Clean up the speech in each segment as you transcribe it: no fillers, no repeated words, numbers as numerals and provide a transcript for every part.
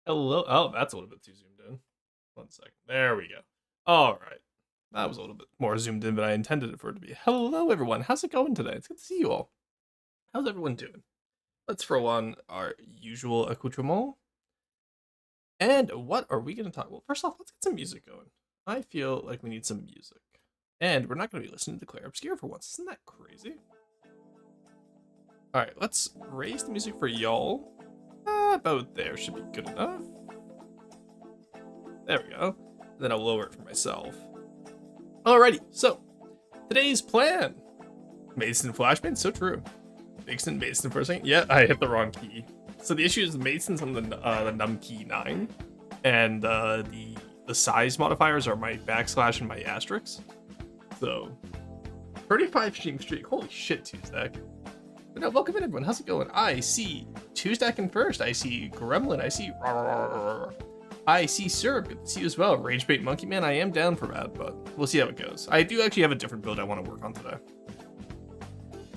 Hello. Oh, that's a little bit too zoomed in. 1 second. There we go. All right. That was a little bit more zoomed in, but I intended it for it to be. Hello, everyone. How's it going today? It's good to see you all. How's everyone doing? Let's throw on our usual accoutrement. And what are we going to talk? Well, first off, let's get some music going. I feel like we need some music. And we're not going to be listening to Claire Obscure for once. Isn't that crazy? All right, let's raise the music for y'all. About there should be good enough. There we go. Then I'll lower it for myself. Alrighty, so today's plan. Mason flashbang, so true. Mason for a second. Yeah, I hit the wrong key. So the issue is Mason's on the num key 9, and the size modifiers are my backslash and my asterisk. So 35 stream streak. Holy shit, Tuesday. But no, welcome in everyone. How's it going? I see Tuesday in first. I see Gremlin. I see I see Syrup. Good to see you as well. Ragebait Monkey Man. I am down for that, but we'll see how it goes. I do actually have a different build I want to work on today.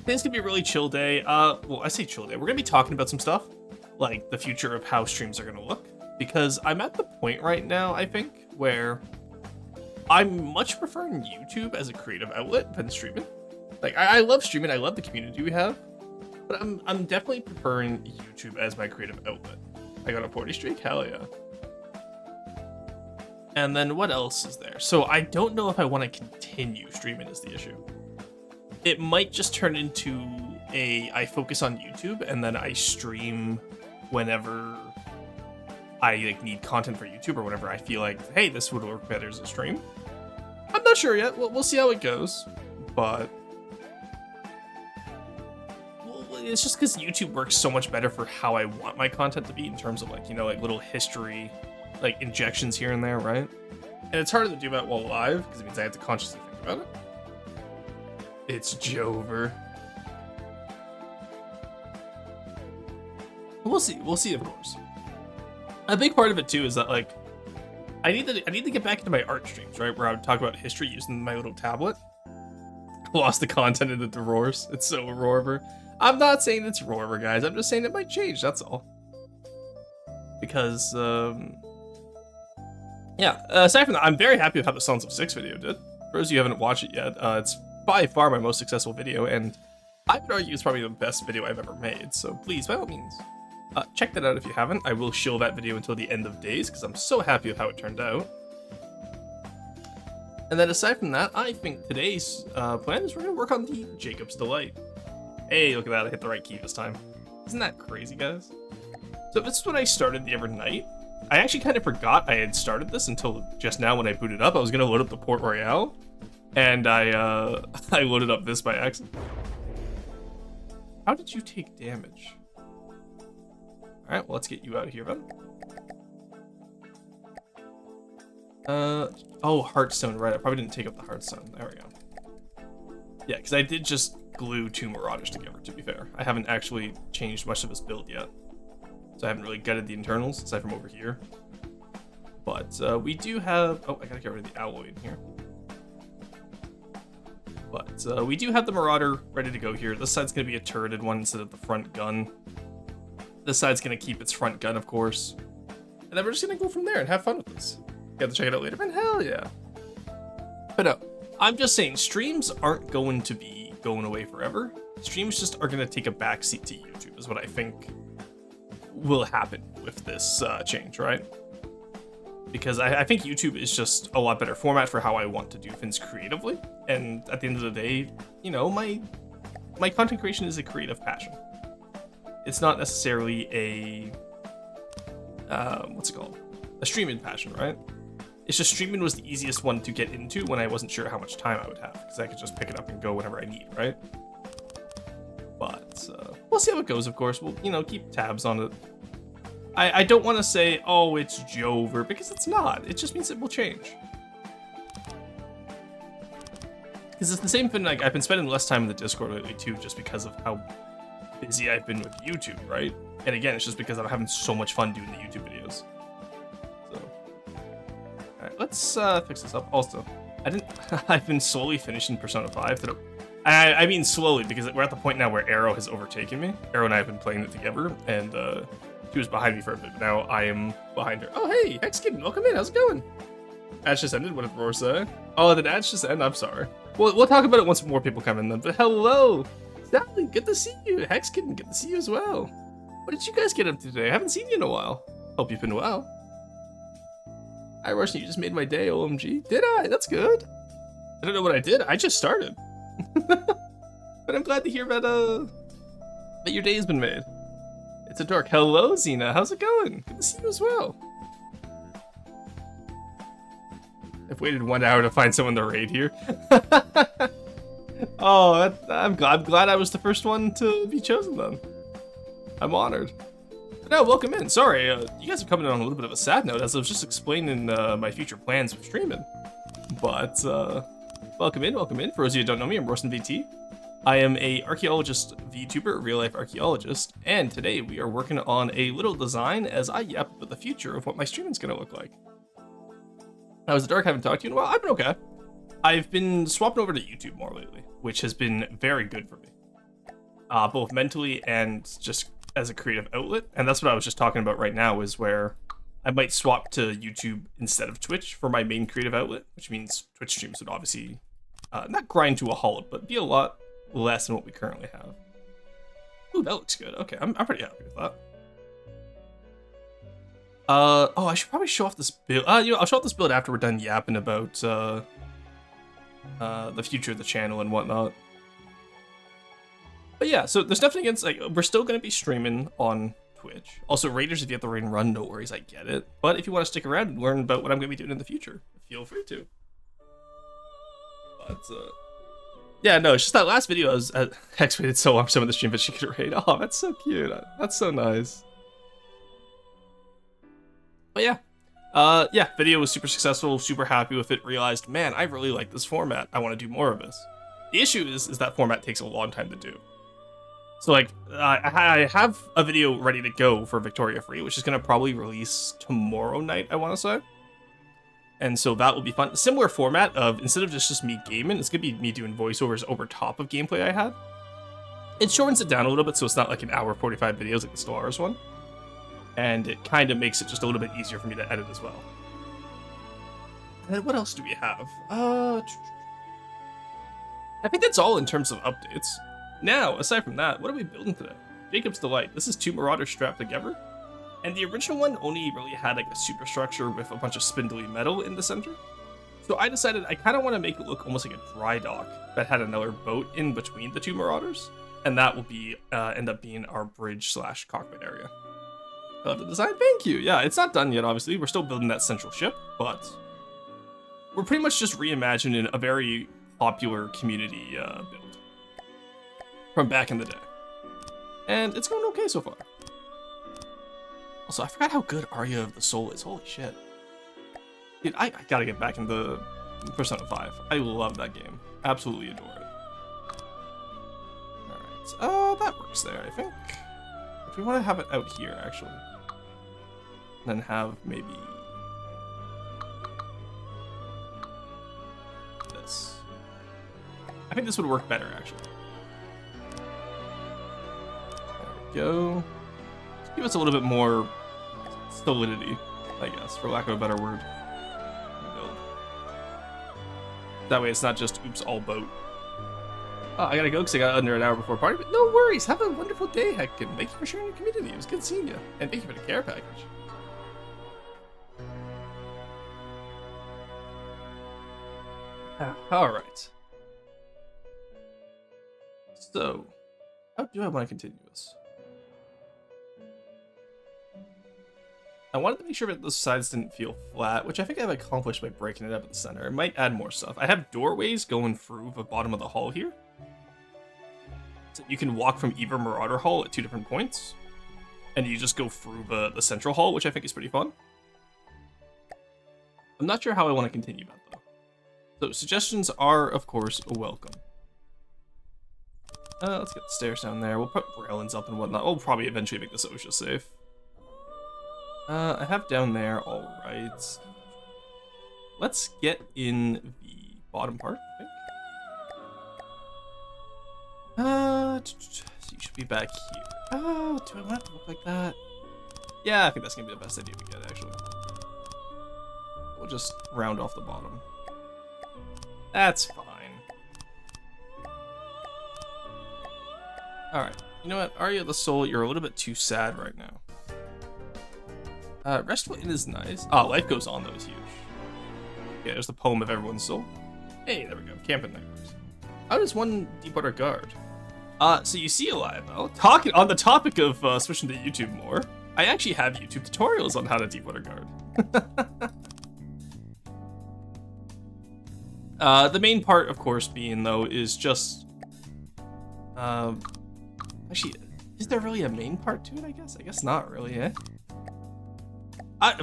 Today's gonna be a really chill day. Well, I say chill day. We're gonna be talking about some stuff, like the future of how streams are gonna look, because I'm at the point right now, I think, where I'm much preferring YouTube as a creative outlet than streaming. Like, I love streaming. I love the community we have, but I'm definitely preferring YouTube as my creative outlet. I got a 40 streak. Hell yeah. And then what else is there? So I don't know if I want to continue streaming is the issue. It might just turn into I focus on YouTube and then I stream whenever I need content for YouTube or whenever I feel like, hey, this would work better as a stream. I'm not sure yet. We'll see how it goes, but it's just because YouTube works so much better for how I want my content to be in terms of like little history, like injections here and there, right? And it's harder to do that while live because it means I have to consciously think about it. It's Jover. We'll see, of course. A big part of it too is that like I need to get back into my art streams, right? Where I would talk about history using my little tablet. Lost the content in the drawers. It's so Roarver. I'm not saying it's Roarver, guys. I'm just saying it might change. That's all. Because yeah. Aside from that, I'm very happy with how the Sons of Six video did. For those of you who haven't watched it yet, it's by far my most successful video, and I would argue it's probably the best video I've ever made. So please, by all means, check that out if you haven't. I will shill that video until the end of days because I'm so happy with how it turned out. And then aside from that, I think today's plan is we're going to work on the Jacob's Delight. Hey, look at that. I hit the right key this time. Isn't that crazy, guys? So this is when I started the overnight. I actually kind of forgot I had started this until just now when I booted up. I was going to load up the Port Royale, and I loaded up this by accident. How did you take damage? Alright, well, let's get you out of here, then. Oh, Heartstone, right. I probably didn't take up the Heartstone. There we go. Yeah, because I did just glue 2 Marauders together, to be fair. I haven't actually changed much of this build yet. So I haven't really gutted the internals, aside from over here. But we do have... Oh, I gotta get rid of the alloy in here. But we do have the Marauder ready to go here. This side's gonna be a turreted one instead of the front gun. This side's gonna keep its front gun, of course. And then we're just gonna go from there and have fun with this. You have to check it out later, man. Hell yeah. But no, I'm just saying, streams aren't going to be going away forever. Streams just are gonna take a backseat to YouTube, is what I think will happen with this change, right? Because I think YouTube is just a lot better format for how I want to do things creatively. And at the end of the day, my content creation is a creative passion. It's not necessarily a, what's it called? A streaming passion, right? It's just streaming was the easiest one to get into when I wasn't sure how much time I would have, because I could just pick it up and go whenever I need, right? But we'll see how it goes, of course. We'll, keep tabs on it. I don't want to say, oh, it's Jover, because it's not. It just means it will change. Because it's the same thing, like, I've been spending less time in the Discord lately, too, just because of how busy I've been with YouTube, right? And again, it's just because I'm having so much fun doing the YouTube videos. So, alright, let's fix this up. Also, I've been slowly finishing Persona 5. I mean slowly, because we're at the point now where Arrow has overtaken me. Arrow and I have been playing it together, and She was behind me for a bit, but now I am behind her. Oh, hey, Hexkid, welcome in. How's it going? Ads just ended. What did Roar say? Oh, did ads just end? I'm sorry. We'll talk about it once more people come in then. But hello, Sally, good to see you. Hexkid, good to see you as well. What did you guys get up to today? I haven't seen you in a while. Hope you've been well. Hi, Russian, you just made my day, OMG. Did I? That's good. I don't know what I did. I just started. But I'm glad to hear that your day has been made. It's a dork. Hello, Xena. How's it going? Good to see you as well. I've waited 1 hour to find someone to raid here. Oh, I'm glad I was the first one to be chosen then. I'm honored. No, welcome in. Sorry, you guys are coming in on a little bit of a sad note as I was just explaining my future plans with streaming. But welcome in, welcome in. For those of you who don't know me, I'm Royston VT. I am a Archaeologist Vtuber, a real-life archaeologist, and today we are working on a little design as I yap about the future of what my streaming's gonna look like. Now, as the dark, I haven't talked to you in a while. I've been okay. I've been swapping over to YouTube more lately, which has been very good for me, both mentally and just as a creative outlet. And that's what I was just talking about right now, is where I might swap to YouTube instead of Twitch for my main creative outlet, which means Twitch streams would obviously not grind to a halt, but be a lot less than what we currently have. Ooh, that looks good. Okay, I'm pretty happy with that. Oh, I should probably show off this build. You know, I'll show off this build after we're done yapping about the future of the channel and whatnot. But yeah, so there's nothing against, like, we're still going to be streaming on Twitch. Also, Raiders, if you have the raid and run, no worries, I get it. But if you want to stick around and learn about what I'm going to be doing in the future, feel free to. But, yeah, no, it's just that last video I was Hex waited so long for someone to stream, but she could raid. Oh, that's so cute. That's so nice. But yeah. Yeah, video was super successful, super happy with it, realized, man, I really like this format. I want to do more of this. The issue is that format takes a long time to do. So, like, I have a video ready to go for Victoria Free, which is going to probably release tomorrow night, I want to say. And so that will be fun. Similar format of, instead of just me gaming, it's going to be me doing voiceovers over top of gameplay I had. It shortens it down a little bit, so it's not like an hour 45 videos like the Stellaris one. And it kind of makes it just a little bit easier for me to edit as well. And what else do we have? I think that's all in terms of updates. Now, aside from that, what are we building today? Jacob's Delight. This is 2 Marauders strapped together. And the original one only really had like a superstructure with a bunch of spindly metal in the center. So I decided I kind of want to make it look almost like a dry dock that had another boat in between the 2 Marauders. And that will be end up being our bridge / cockpit area. Love the design, thank you. Yeah, it's not done yet, obviously. We're still building that central ship, but we're pretty much just reimagining a very popular community build from back in the day. And it's going okay so far. Also, I forgot how good Aria of the Soul is. Holy shit. Dude, I gotta get back into Persona 5. I love that game. Absolutely adore it. Alright, that works there, I think. If we want to have it out here, actually. Then have maybe this. I think this would work better, actually. There we go. Just give us a little bit more solidity, I guess, for lack of a better word. Build. That way it's not just, oops, all boat. Oh, I gotta go because I got under an hour before party, but no worries. Have a wonderful day, Heck, and thank you for sharing your community. It was good seeing you. And thank you for the care package. Alright. So, how do I want to continue this? I wanted to make sure that the sides didn't feel flat, which I think I've accomplished by breaking it up at the center. I might add more stuff. I have doorways going through the bottom of the hall here. So you can walk from either Marauder Hall at 2 different points. And you just go through the central hall, which I think is pretty fun. I'm not sure how I want to continue that, though. So suggestions are, of course, welcome. Let's get the stairs down there. We'll put railings up and whatnot. We'll probably eventually make this OSHA safe. I have down there, alright. Let's get in the bottom part, I think. So you should be back here. Oh, do I want it to look like that? Yeah, I think that's gonna be the best idea we get, actually. We'll just round off the bottom. That's fine. Alright, you know what? Aria the Soul, you're a little bit too sad right now. Restful Inn is nice. Oh, Life Goes On, though, is huge. Yeah, there's the Poem of Everyone's Soul. Hey, there we go. Camp at Nightmares. How does one Deepwater Guard? So you see, Alive, talking on the topic of switching to YouTube more, I actually have YouTube tutorials on how to Deepwater Guard. The main part, of course, being, though, is just... actually, is there really a main part to it, I guess? I guess not really, eh?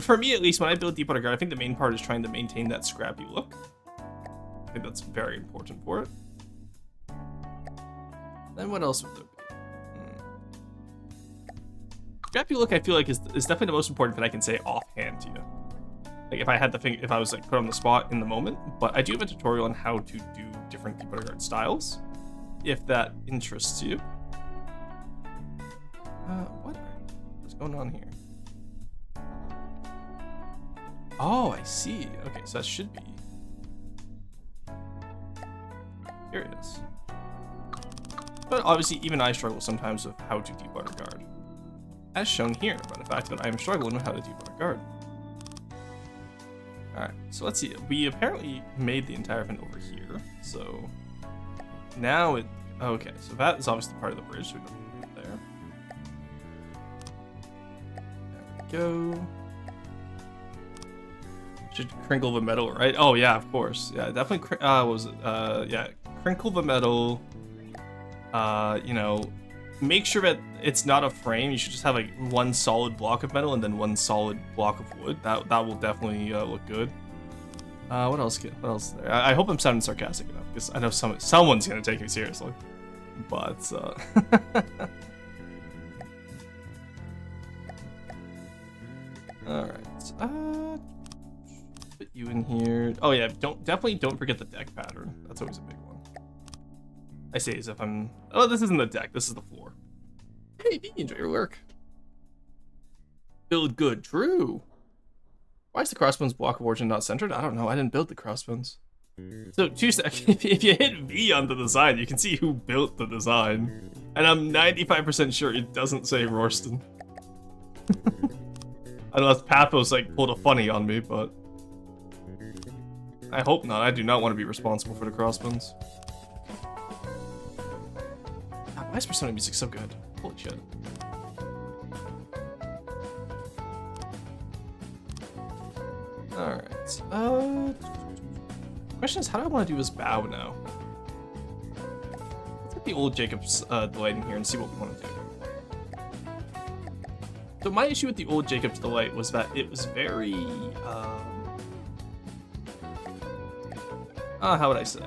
For me, at least, when I build Deepwater Guard, I think the main part is trying to maintain that scrappy look. I think that's very important for it. Then what else would there be? Scrappy look, I feel like, is definitely the most important thing I can say offhand to you. Like, if I had to think, if I was, like, put on the spot in the moment. But I do have a tutorial on how to do different Deepwater Guard styles, if that interests you. What's going on here? Oh, I see. Okay, so that should be... Here it is. But obviously, even I struggle sometimes with how to Deepwater Guard. As shown here, by the fact that I am struggling with how to Deepwater Guard. Alright, so let's see. We apparently made the entire thing over here, so... Now it... Okay, so that is obviously part of the bridge, so we don't put it there. There we go. Should crinkle the metal, right? Oh yeah, of course. Yeah, definitely. Yeah, crinkle the metal. You know, make sure that it's not a frame. You should just have like one solid block of metal and then one solid block of wood. That will definitely look good. What else? What else is there? I hope I'm sounding sarcastic enough because I know someone's gonna take me seriously. But all right. Put you in here. Oh yeah, definitely don't forget the deck pattern. That's always a big one. I say as if I'm... Oh, this isn't the deck. This is the floor. Hey, B, enjoy your work. Build good. True. Why is the crossbones block of origin not centered? I don't know. I didn't build the crossbones. So, 2 seconds. If you hit V on the design, you can see who built the design. And I'm 95% sure it doesn't say Rorston. Unless Pathos, like, pulled a funny on me, but... I hope not. I do not want to be responsible for the crossbones. God, why is Persona music so good? Holy shit. Alright. Question is, how do I want to do this bow now? Let's get the old Jacob's Delight in here and see what we want to do. So my issue with the old Jacob's Delight was that it was very... how would I say?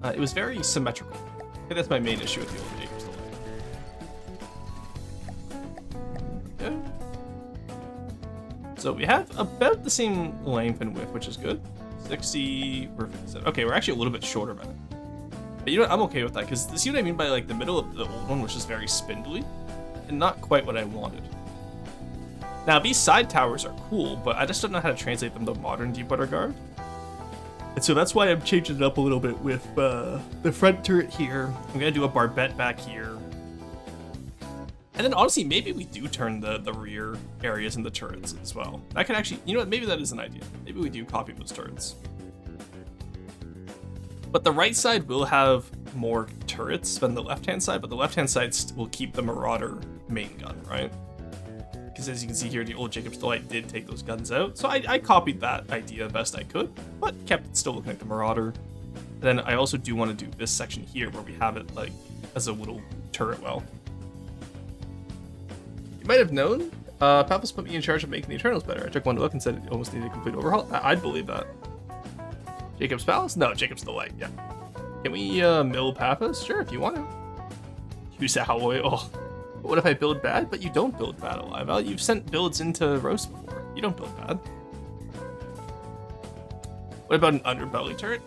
It was very symmetrical. I think that's my main issue with the old Jacob's Delight. Okay. So we have about the same length and width, which is good. 60, we're 57. Okay, we're actually a little bit shorter by it. But you know what? I'm okay with that, because see what I mean by like the middle of the old one, which is very spindly, and not quite what I wanted. Now, these side towers are cool, but I just don't know how to translate them to modern Deepwater Guard. And so that's why I'm changing it up a little bit with the front turret here. I'm going to do a barbette back here. And then honestly, maybe we do turn the rear areas into turrets as well. That could actually, you know what, maybe that is an idea. Maybe we do copy those turrets. But the right side will have more turrets than the left-hand side, but the left-hand side will keep the Marauder main gun, right? Because as you can see here, the old Jacob's Delight did take those guns out. So I copied that idea best I could, but kept it still looking like the Marauder. And then I also do want to do this section here where we have it like as a little turret well. You might have known, Paphos put me in charge of making the Eternals better. I took one look and said it almost needed a complete overhaul. I'd believe that. Jacob's Palace? No, Jacob's Delight, yeah. Can we mill Paphos? Sure, if you want to. Use alloy. Oh. But what if I build bad? But you don't build bad, Alive. Well, you've sent builds into roast before. You don't build bad. What about an underbelly turret?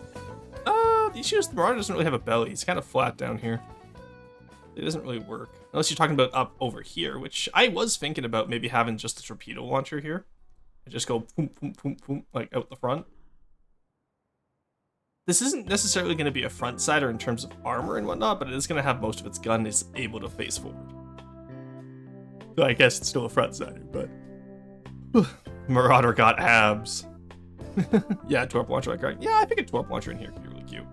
The issue is the Marauder doesn't really have a belly. It's kind of flat down here. It doesn't really work. Unless you're talking about up over here, which I was thinking about maybe having just a torpedo launcher here. And just go boom, boom, boom, boom, like out the front. This isn't necessarily going to be a front sider in terms of armor and whatnot, but it is going to have most of its gun is able to face forward. So I guess it's still a front sider, but... Marauder got abs. Yeah, torp launcher like right. Yeah, I think a torp launcher in here could be really cute.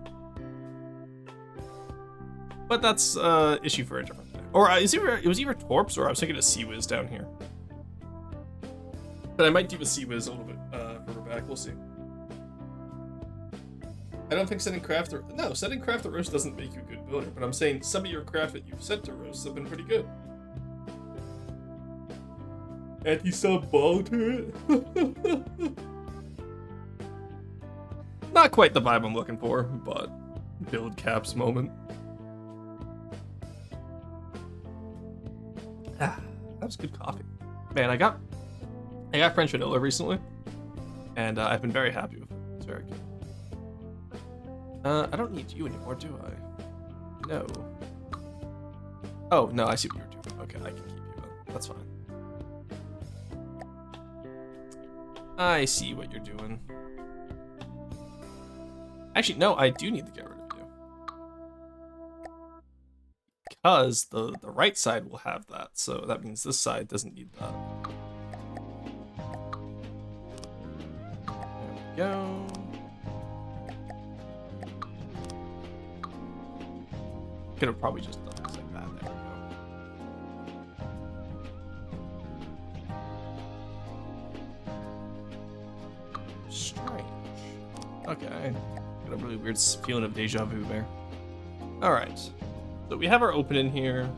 But that's issue for a different time. Or it was either torps or I was thinking of Sea Whiz down here. But I might do a Sea Whiz a little bit further back. We'll see. I don't think sending craft or no, sending craft to roast doesn't make you a good builder. But I'm saying some of your craft that you've sent to roast have been pretty good. Anti-sub ball turret. Not quite the vibe I'm looking for, but build caps moment. Ah, that was good coffee. Man, I got French vanilla recently, and I've been very happy with it. It's very good. I don't need you anymore, do I? No. Oh, no, I see what you're doing. Okay, I can keep you then. That's fine. I see what you're doing. Actually, no, I do need to get rid of you. Because the right side will have that, so that means this side doesn't need that. There we go. Could have probably just done this like that. There we go. Strange. Okay. Got a really weird feeling of deja vu there. Alright. So we have our open in here.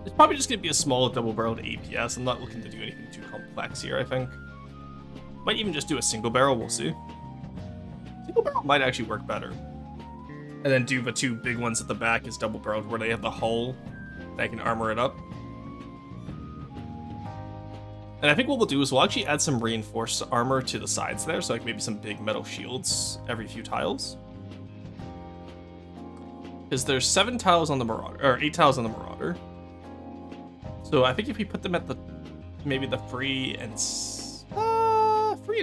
It's probably just going to be a small double-barreled APS. I'm not looking to do anything too complex here, I think. Might even just do a single barrel, we'll see. Single barrel might actually work better. And then do the two big ones at the back as double-barreled where they have the hull and I can armor it up. And I think what we'll do is we'll actually add some reinforced armor to the sides there, so like maybe some big metal shields every few tiles. Because there's 7 tiles on the Marauder, or 8 tiles on the Marauder. So I think if we put them at the, maybe the 3 and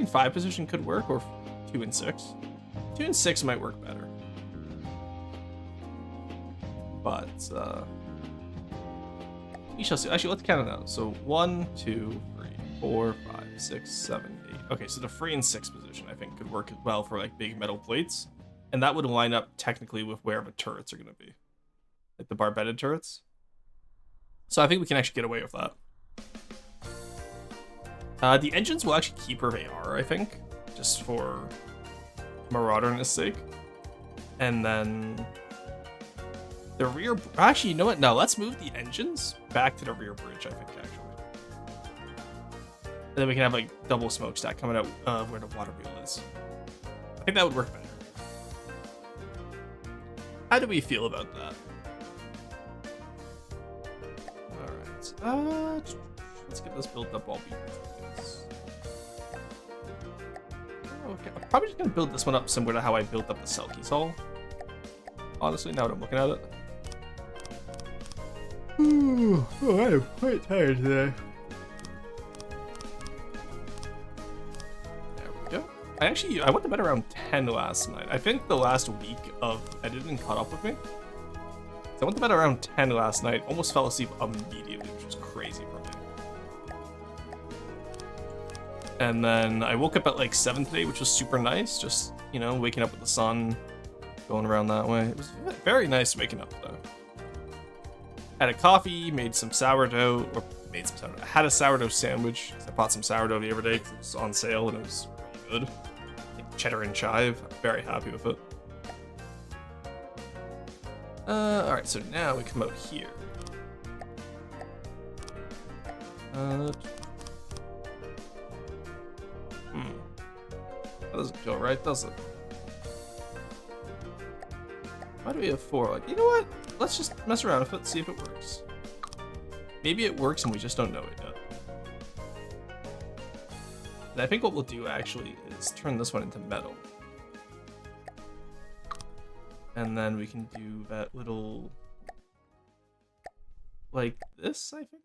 5 position could work, or 2 and 6. 2 and 6 might work better. But, we shall see. Actually, let's count it out. So 1, 2, 3, 4, 5, 6, 7, 8. Okay, so the 3 and 6 position I think could work well for like big metal plates. And that would line up technically with where the turrets are going to be. Like the bar-bedded turrets. So I think we can actually get away with that. The engines will actually keep where they are, I think. Just for Marauderness' sake. And then... the rear... actually, you know what? No, let's move the engines back to the rear bridge, I think, actually. And then we can have, like, double smokestack coming out where the water wheel is. I think that would work better. How do we feel about that? Alright. Let's get this built up while we do this. Okay, I'm probably just going to build this one up similar to how I built up the Selkies Hall. Honestly, now that I'm looking at it. Ooh, oh, I am quite tired today. There we go. I went to bed around 10 last night. I think the last week of editing caught up with me. So I went to bed around 10 last night, almost fell asleep immediately, which was crazy for me. And then I woke up at like 7 today, which was super nice. Just, you know, waking up with the sun, going around that way. It was very nice waking up though. Had a coffee, made some sourdough, or made some sourdough. I had a sourdough sandwich. I bought some sourdough the other day because it was on sale and it was really good. Like cheddar and chive. I'm very happy with it. Alright, so now we come out here. That doesn't feel right, does it? Why do we have 4? Like, you know what? Let's just mess around with it, see if it works. Maybe it works and we just don't know it yet. And I think what we'll do actually is turn this one into metal. And then we can do that little, like this, I think?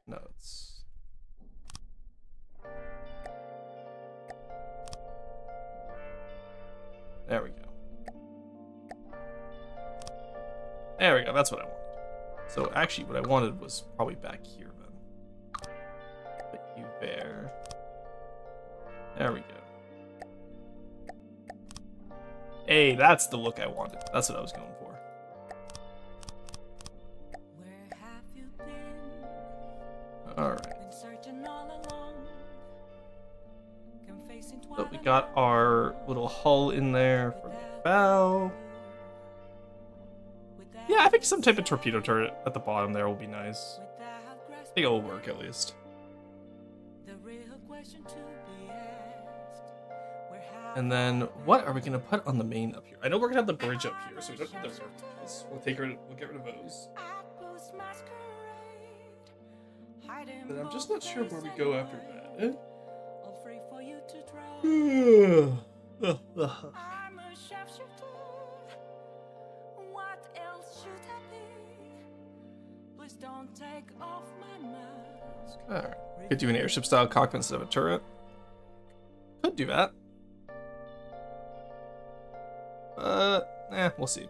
No, it's... There we go. There we go, that's what I wanted. So actually what I wanted was probably back here then. Put you there. There we go. Hey, that's the look I wanted. That's what I was going for. Where have you been? Alright. Been searching all along. Confessing So we got our little hull in there for the bow. Yeah, I think some type of torpedo turret at the bottom there will be nice. I think it'll work at least. The real question to be asked. Where have And then what are we gonna put on the main up here? I know we're gonna have the bridge up here, so we don't need the verticals. We'll get rid of those. But I'm just not sure where we go after that. all free for you to draw. I'm a sharpshooter. What else should I be? Please don't take off my mask. Alright. Could do an airship style cockpit instead of a turret. Could do that. We'll see.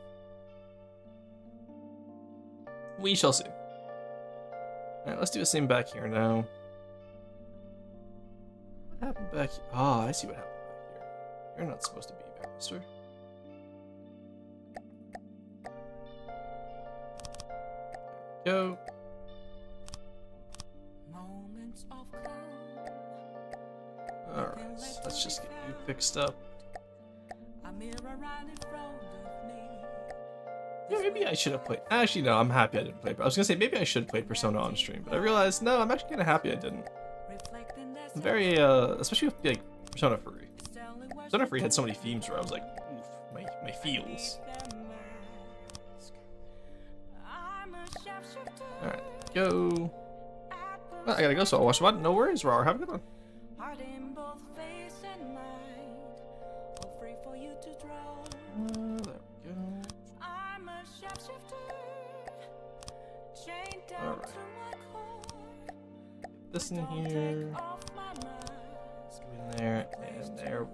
We shall see. Alright, let's do the same back here now. What happened back here? Ah, I see what happened back here. You're not supposed to be there, mister. Go. Moments of calm. Alright, let's just get you fixed up. A mirror right in front of me. Yeah, maybe I should have played. Actually, no, I'm happy I didn't play. But I was gonna say maybe I should play Persona on stream, but I realized no, I'm actually kind of happy I didn't. I'm very, especially with like Persona 3. Persona 3 had so many themes where I was like, oof, my feels. All right, go. Well, I gotta go, so I'll watch the button. No worries, Rar. Have a good one. There we go. Alright. Get this in here. In there, and there.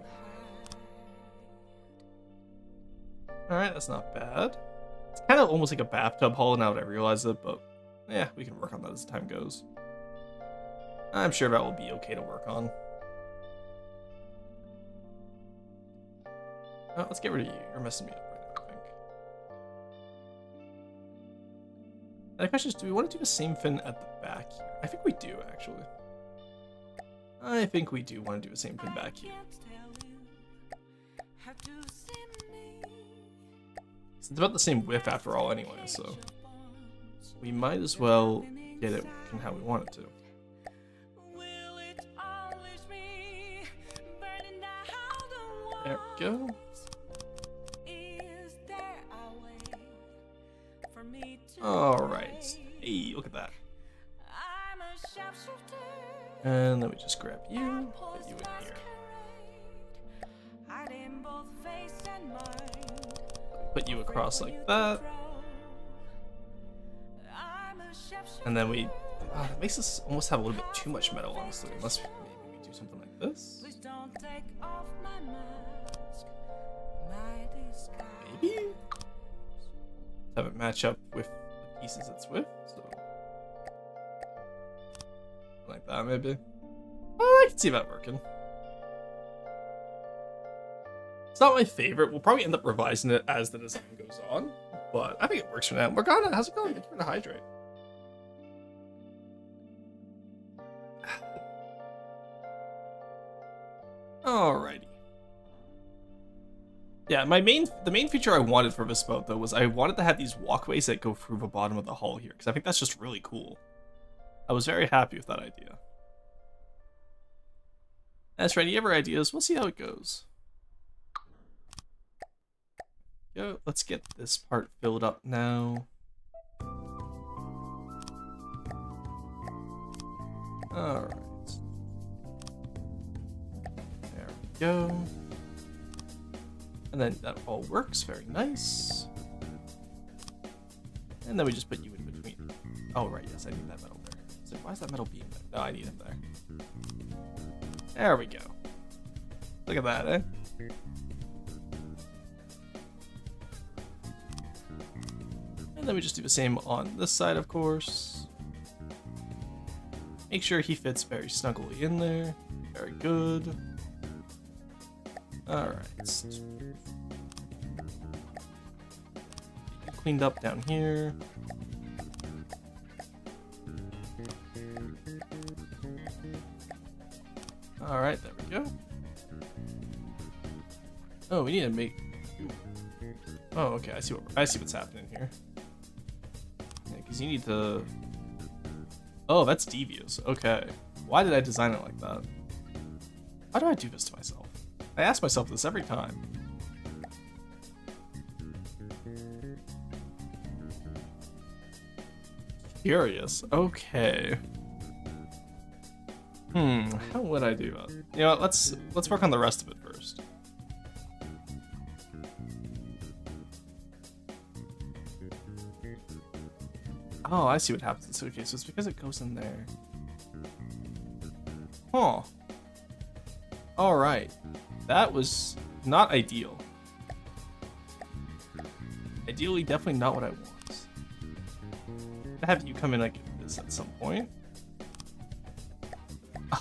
Alright, that's not bad. It's kind of almost like a bathtub hull now that I realize it, but yeah, we can work on that as time goes. I'm sure that will be okay to work on. Oh, let's get rid of you. You're messing me up right now, I think. And the question is, do we want to do the same fin at the back here? I think we do, actually. I think we do want to do the same fin back here. It's about the same width after all anyway, so we might as well get it in how we want it to. There we go. Alright. Hey, look at that. And then we just grab you, put you in here. Put you across like that. And then we... Oh, that makes us almost have a little bit too much metal, honestly. Unless maybe we do something like this. Maybe? Have it match up with the pieces it's with, so... Like that, maybe? Oh, I can see that working. It's not my favorite. We'll probably end up revising it as the design goes on, but I think it works for now. Morgana, how's it going? Thank you for the hydrate. Alrighty. Yeah, the main feature I wanted for this boat though was I wanted to have these walkways that go through the bottom of the hull here, because I think that's just really cool. I was very happy with that idea. As for any other ideas, we'll see how it goes. Go, let's get this part filled up now. Alright. There we go. And then that all works, very nice. And then we just put you in between. Oh, right, yes, I need that metal there. So why is that metal beam there? No, I need him there. There we go. Look at that, eh? And then we just do the same on this side, of course. Make sure he fits very snugly in there. Very good. Alright. Cleaned up down here. Alright, there we go. Oh, we need to make... Oh, okay, I see what's happening here. Yeah, because you need to... Oh, that's devious. Okay. Why did I design it like that? Why do I do this to myself? I ask myself this every time. Curious. Okay. How would I do that? You know what, let's work on the rest of it first. Oh, I see what happens. Okay, so it's because it goes in there. Huh. Alright. That was not ideal. Ideally, definitely not what I want. I have you come in like this at some point.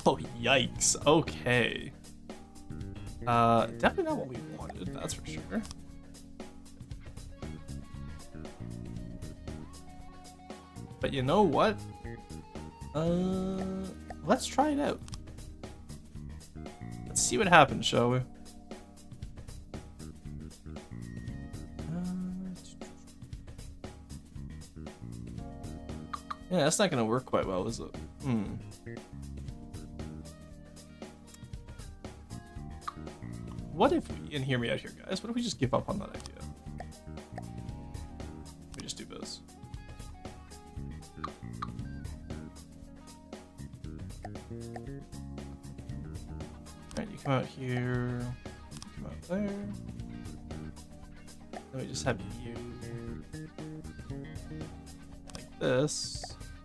Oh, yikes. Okay. Definitely not what we wanted, that's for sure. But you know what? Let's try it out. Let's see what happens, shall we? Yeah, that's not gonna work quite well, is it? What if we, and hear me out here, guys, what if we just give up on that idea? We just do this. Alright, you come out here, you come out there. Then we just have you like this.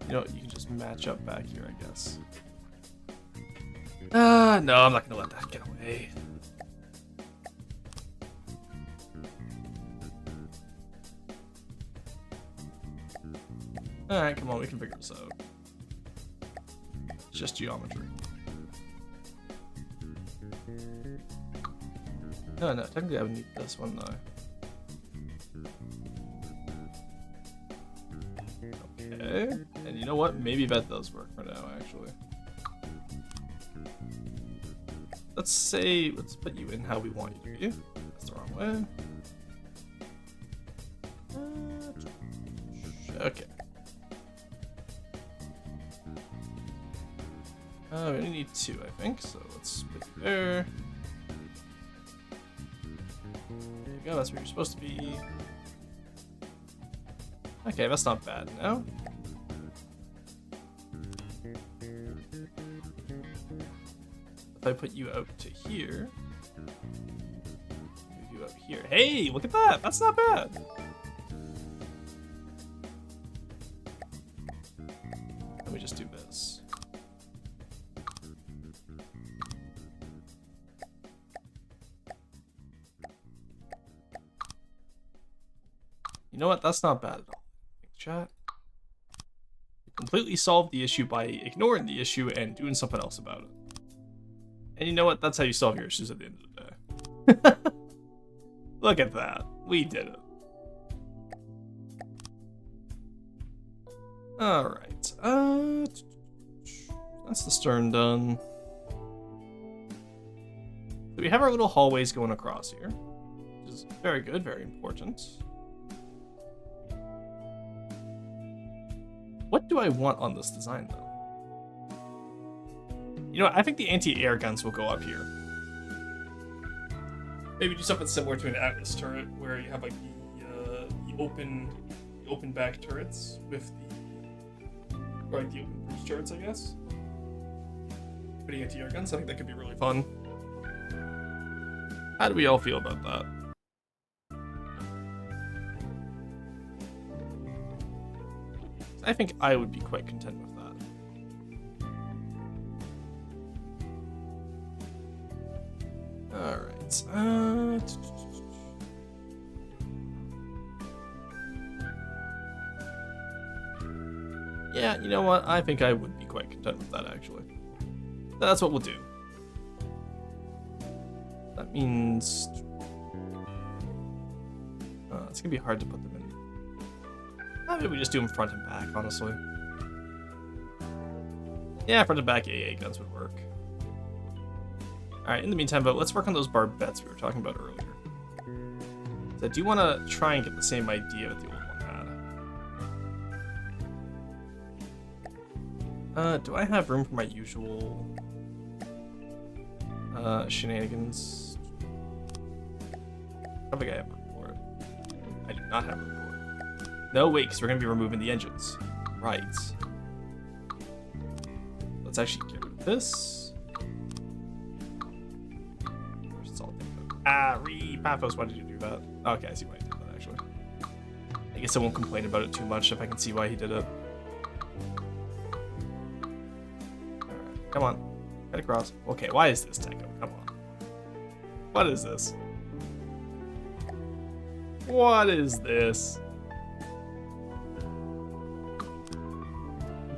You know what, you can just match up back here, I guess. No, I'm not gonna let that get away. Alright, come on, we can figure this out. It's just geometry. No, technically I would need this one though. Okay, and you know what? Maybe that does work for now, actually. Let's put you in how we want you to be. That's the wrong way. Okay. We only need 2, I think, so let's put you there. There you go, that's where you're supposed to be. Okay, that's not bad now. If I put you out to here, move you out here. Hey, look at that! That's not bad! Let me just do this. You know what? That's not bad at all. Chat. You completely solved the issue by ignoring the issue and doing something else about it. And you know what? That's how you solve your issues at the end of the day. Look at that. We did it. Alright. That's the stern done. So we have our little hallways going across here. Which is very good, very important. What do I want on this design, though? You know what? I think the anti-air guns will go up here. Maybe do something similar to an Atlas turret, where you have like the open back turrets with or like the open breech turrets, I guess. Putting anti-air guns, I think that could be really fun. How do we all feel about that? I think I would be quite content with that. Alright. Yeah, you know what? I think I would be quite content with that, actually. That's what we'll do. That means... it's gonna be hard to put them in. Maybe we just do them front and back, honestly. Yeah, front and back AA guns would work. Alright, in the meantime, but let's work on those barbettes we were talking about earlier. So I do want to try and get the same idea that the old one had. Do I have room for my usual shenanigans? I think I have room for it. I do not have room for it. No, wait, because we're going to be removing the engines. Right. Let's actually get rid of this. Paphos, why did you do that? Okay, I see why he did that, actually. I guess I won't complain about it too much if I can see why he did it. Alright, come on. Get across. Okay, why is this Techo? Come on. What is this? What is this?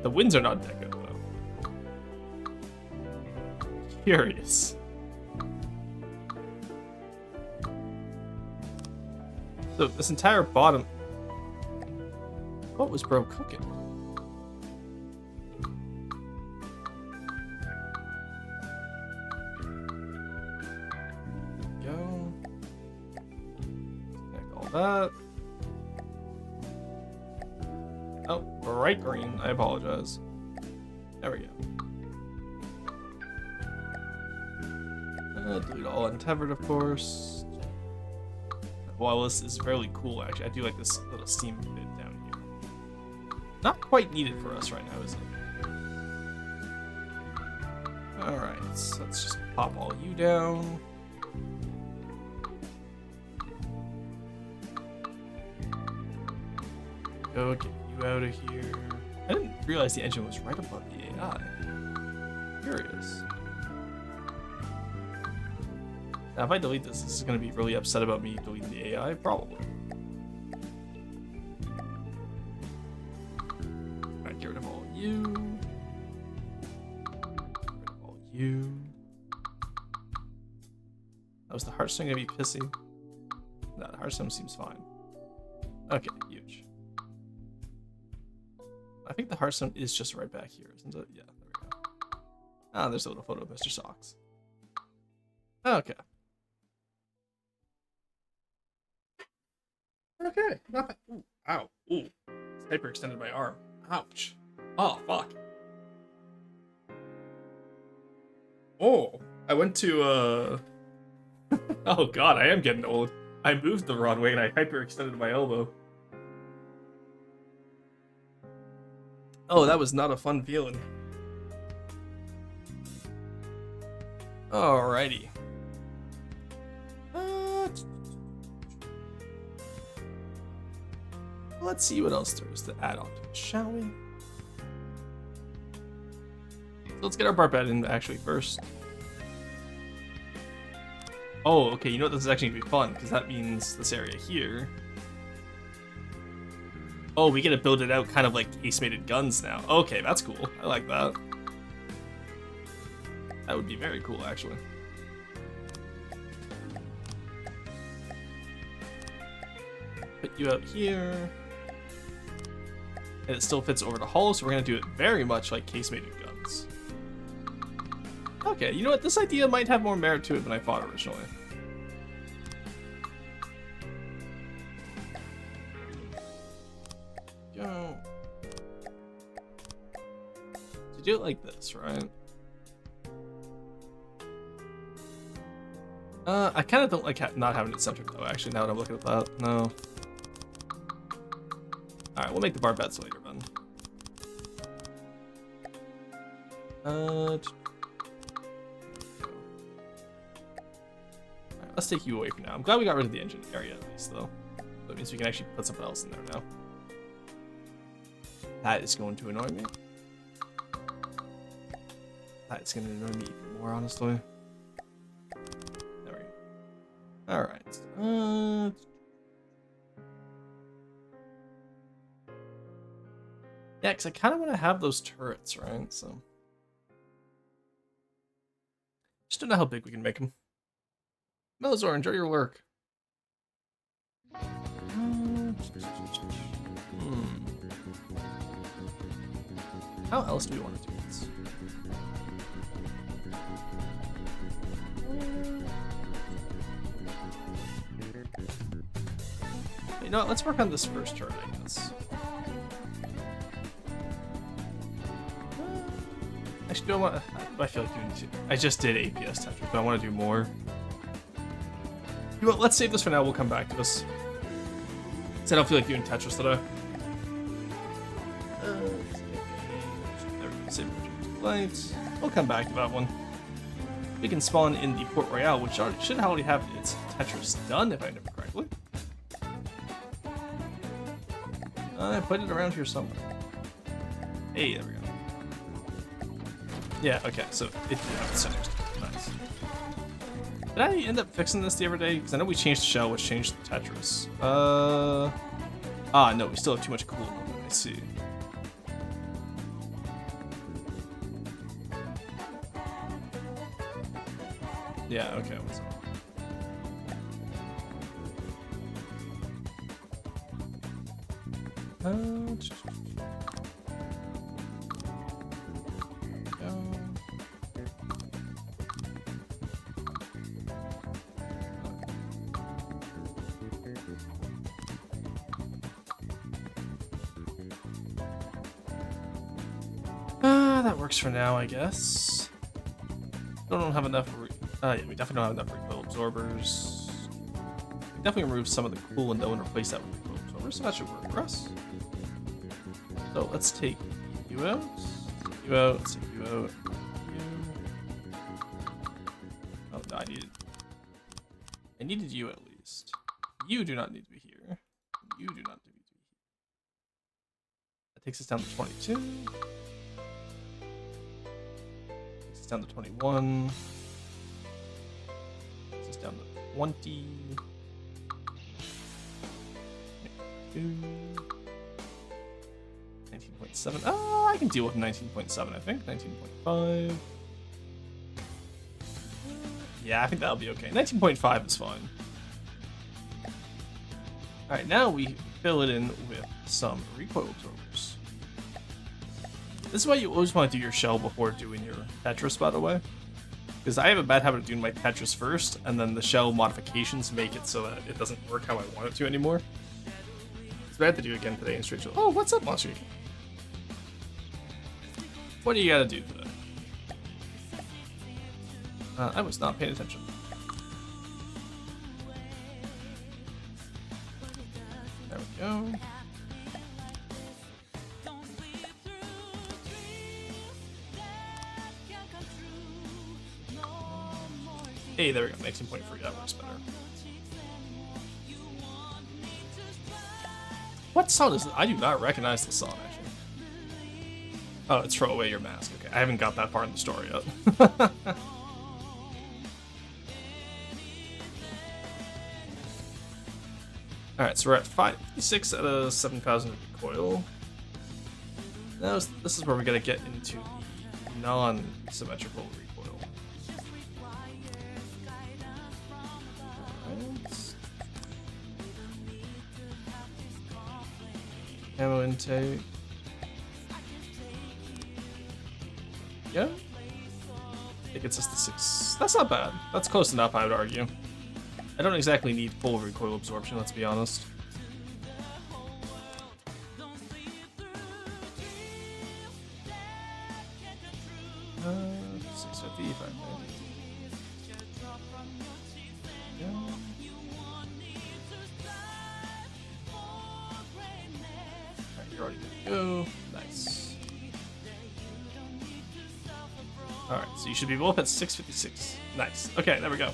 The winds are not Techo, though. Curious. So this entire bottom... What was bro cooking? There we go. Connect all that. Oh, bright green. I apologize. There we go. Delete all untethered, of course. Well, this is fairly cool, actually. I do like this little steam bit down here. Not quite needed for us right now, is it? Alright, so let's just pop all you down. Go get you out of here. I didn't realize the engine was right above the AI. Curious. Now, if I delete this is going to be really upset about me deleting the AI? Probably. Alright, get rid of all of you. Get rid of all of you. Oh, is the Hearthstone going to be pissy? No, the Hearthstone seems fine. Okay, huge. I think the Hearthstone is just right back here, isn't it? Yeah, there we go. Ah, there's a little photo of Mr. Socks. Okay. Okay, not bad. Ooh, ow. Ooh. It's hyperextended my arm. Ouch. Oh, fuck. Oh, I went to, oh god, I am getting old. I moved the wrong way and I hyperextended my elbow. Oh, that was not a fun feeling. Alrighty. Let's see what else there is to add on to it, shall we? So let's get our barbette in actually first. Oh, okay, you know what, this is actually gonna be fun, because that means this area here. Oh, we get to build it out kind of like casemated guns now. Okay, that's cool. I like that. That would be very cool, actually. Put you out here. And it still fits over the hull, so we're going to do it very much like casemated guns. Okay, you know what? This idea might have more merit to it than I thought originally. Go. So do it like this, right? I kind of don't like not having it centered, though, actually, now that I'm looking at that. No. Alright, we'll make the barbettes later, then. Alright, let's take you away for now. I'm glad we got rid of the engine area, at least, though. That means we can actually put something else in there now. That is going to annoy me. That's going to annoy me even more, honestly. There we go. Alright. Yeah, because I kind of want to have those turrets, right? So. Just don't know how big we can make them. Melazor, enjoy your lurk. How else do we want to do this? You know what? Let's work on this first turret, I guess. Actually, do I want? I feel like doing two. I just did APS Tetris, but I want to do more. You know what? Let's save this for now. We'll come back to this. I don't feel like doing Tetris today. Save lights. We'll come back to that one. We can spawn in the Port Royale, which should already have its Tetris done, if I remember correctly. I put it around here somewhere. Hey, there we go. Yeah, okay, so it did have the centers. Nice. Did I end up fixing this the other day? Because I know we changed the shell, which changed the Tetris. No, we still have too much coolant. I see. Yeah, okay. What's up? That works for now, I guess. Don't have enough. Yeah, we definitely don't have enough recoil absorbers. We definitely remove some of the coolant though and replace that with recoil absorbers, so that should work for us. So let's take you out. You out. Let's take you out. You. Oh no, I needed you at least. You do not need to be here. You do not need to be here. That takes us down to 22. Takes us down to 21. Takes us down to 20. 19.7. Oh, I can deal with 19.7, I think. 19.5. Yeah, I think that'll be okay. 19.5 is fine. Alright, now we fill it in with some recoil absorbers. This is why you always want to do your shell before doing your Tetris, by the way. Because I have a bad habit of doing my Tetris first, and then the shell modifications make it so that it doesn't work how I want it to anymore. So I have to do it again today in straight shell. Oh, what's up, Monster? What do you gotta do today? I was not paying attention. There we go. Hey, there we go. 19.3. That works better. What song is it? I do not recognize this song, actually. Oh, it's Throw Away Your Mask. Okay, I haven't got that part in the story yet. Alright, so we're at 556 out of 7,000 recoil. Now, this is where we gotta get into the non-symmetrical recoil. Alright. Ammo intake. Yeah. It gets us to 6. That's not bad. That's close enough, I would argue. I don't exactly need full recoil absorption, let's be honest. 650, 590. Yeah. Alright, you're already good to go. Nice. Alright, so you should be both at 656. Nice. Okay, there we go.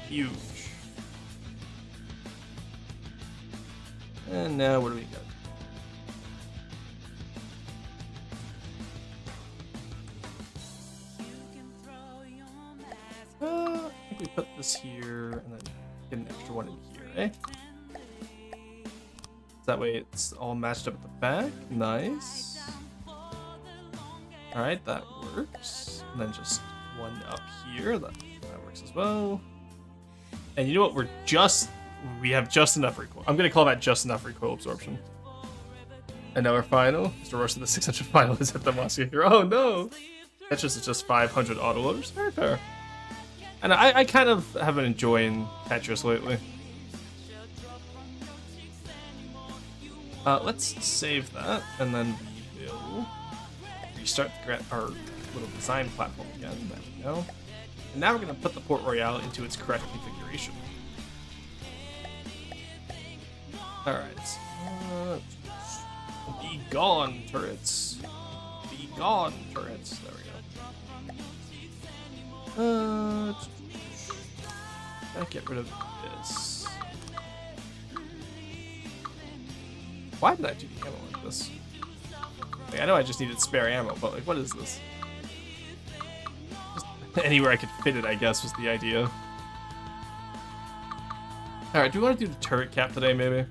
Huge. And now what do we got? think we put this here and then get an extra one in here, eh? That way it's all matched up at the back. Nice. Alright, that works. And then just one up here. That works as well. And you know what? We have just enough recoil. I'm going to call that just enough recoil absorption. And now our final. Mr. Rush to the 600 final is at the Moscow here. Oh no! Tetris is just 500 autoloaders. Very fair. And I kind of have been enjoying Tetris lately. Let's save that, and then we will restart our little design platform again. There we go. And now we're going to put the Port Royale into its correct configuration. Alright. Be gone, turrets. Be gone, turrets. There we go. Get rid of this. Why did I do the ammo like this? Like, I know I just needed spare ammo, but like, what is this? Just anywhere I could fit it, I guess, was the idea. Alright, do we want to do the turret cap today, maybe?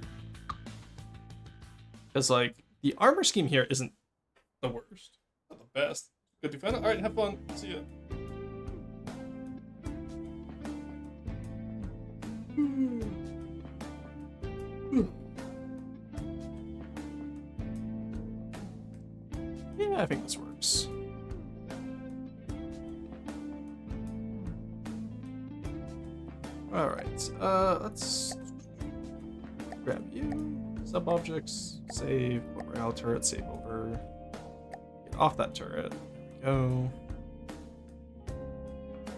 Because, like, the armor scheme here isn't the worst. Not the best. Good to find out. Alright, have fun. See ya. Yeah, I think this works. Alright, let's grab you. Sub-objects, save, Royale turret, save over. Get off that turret. There we go.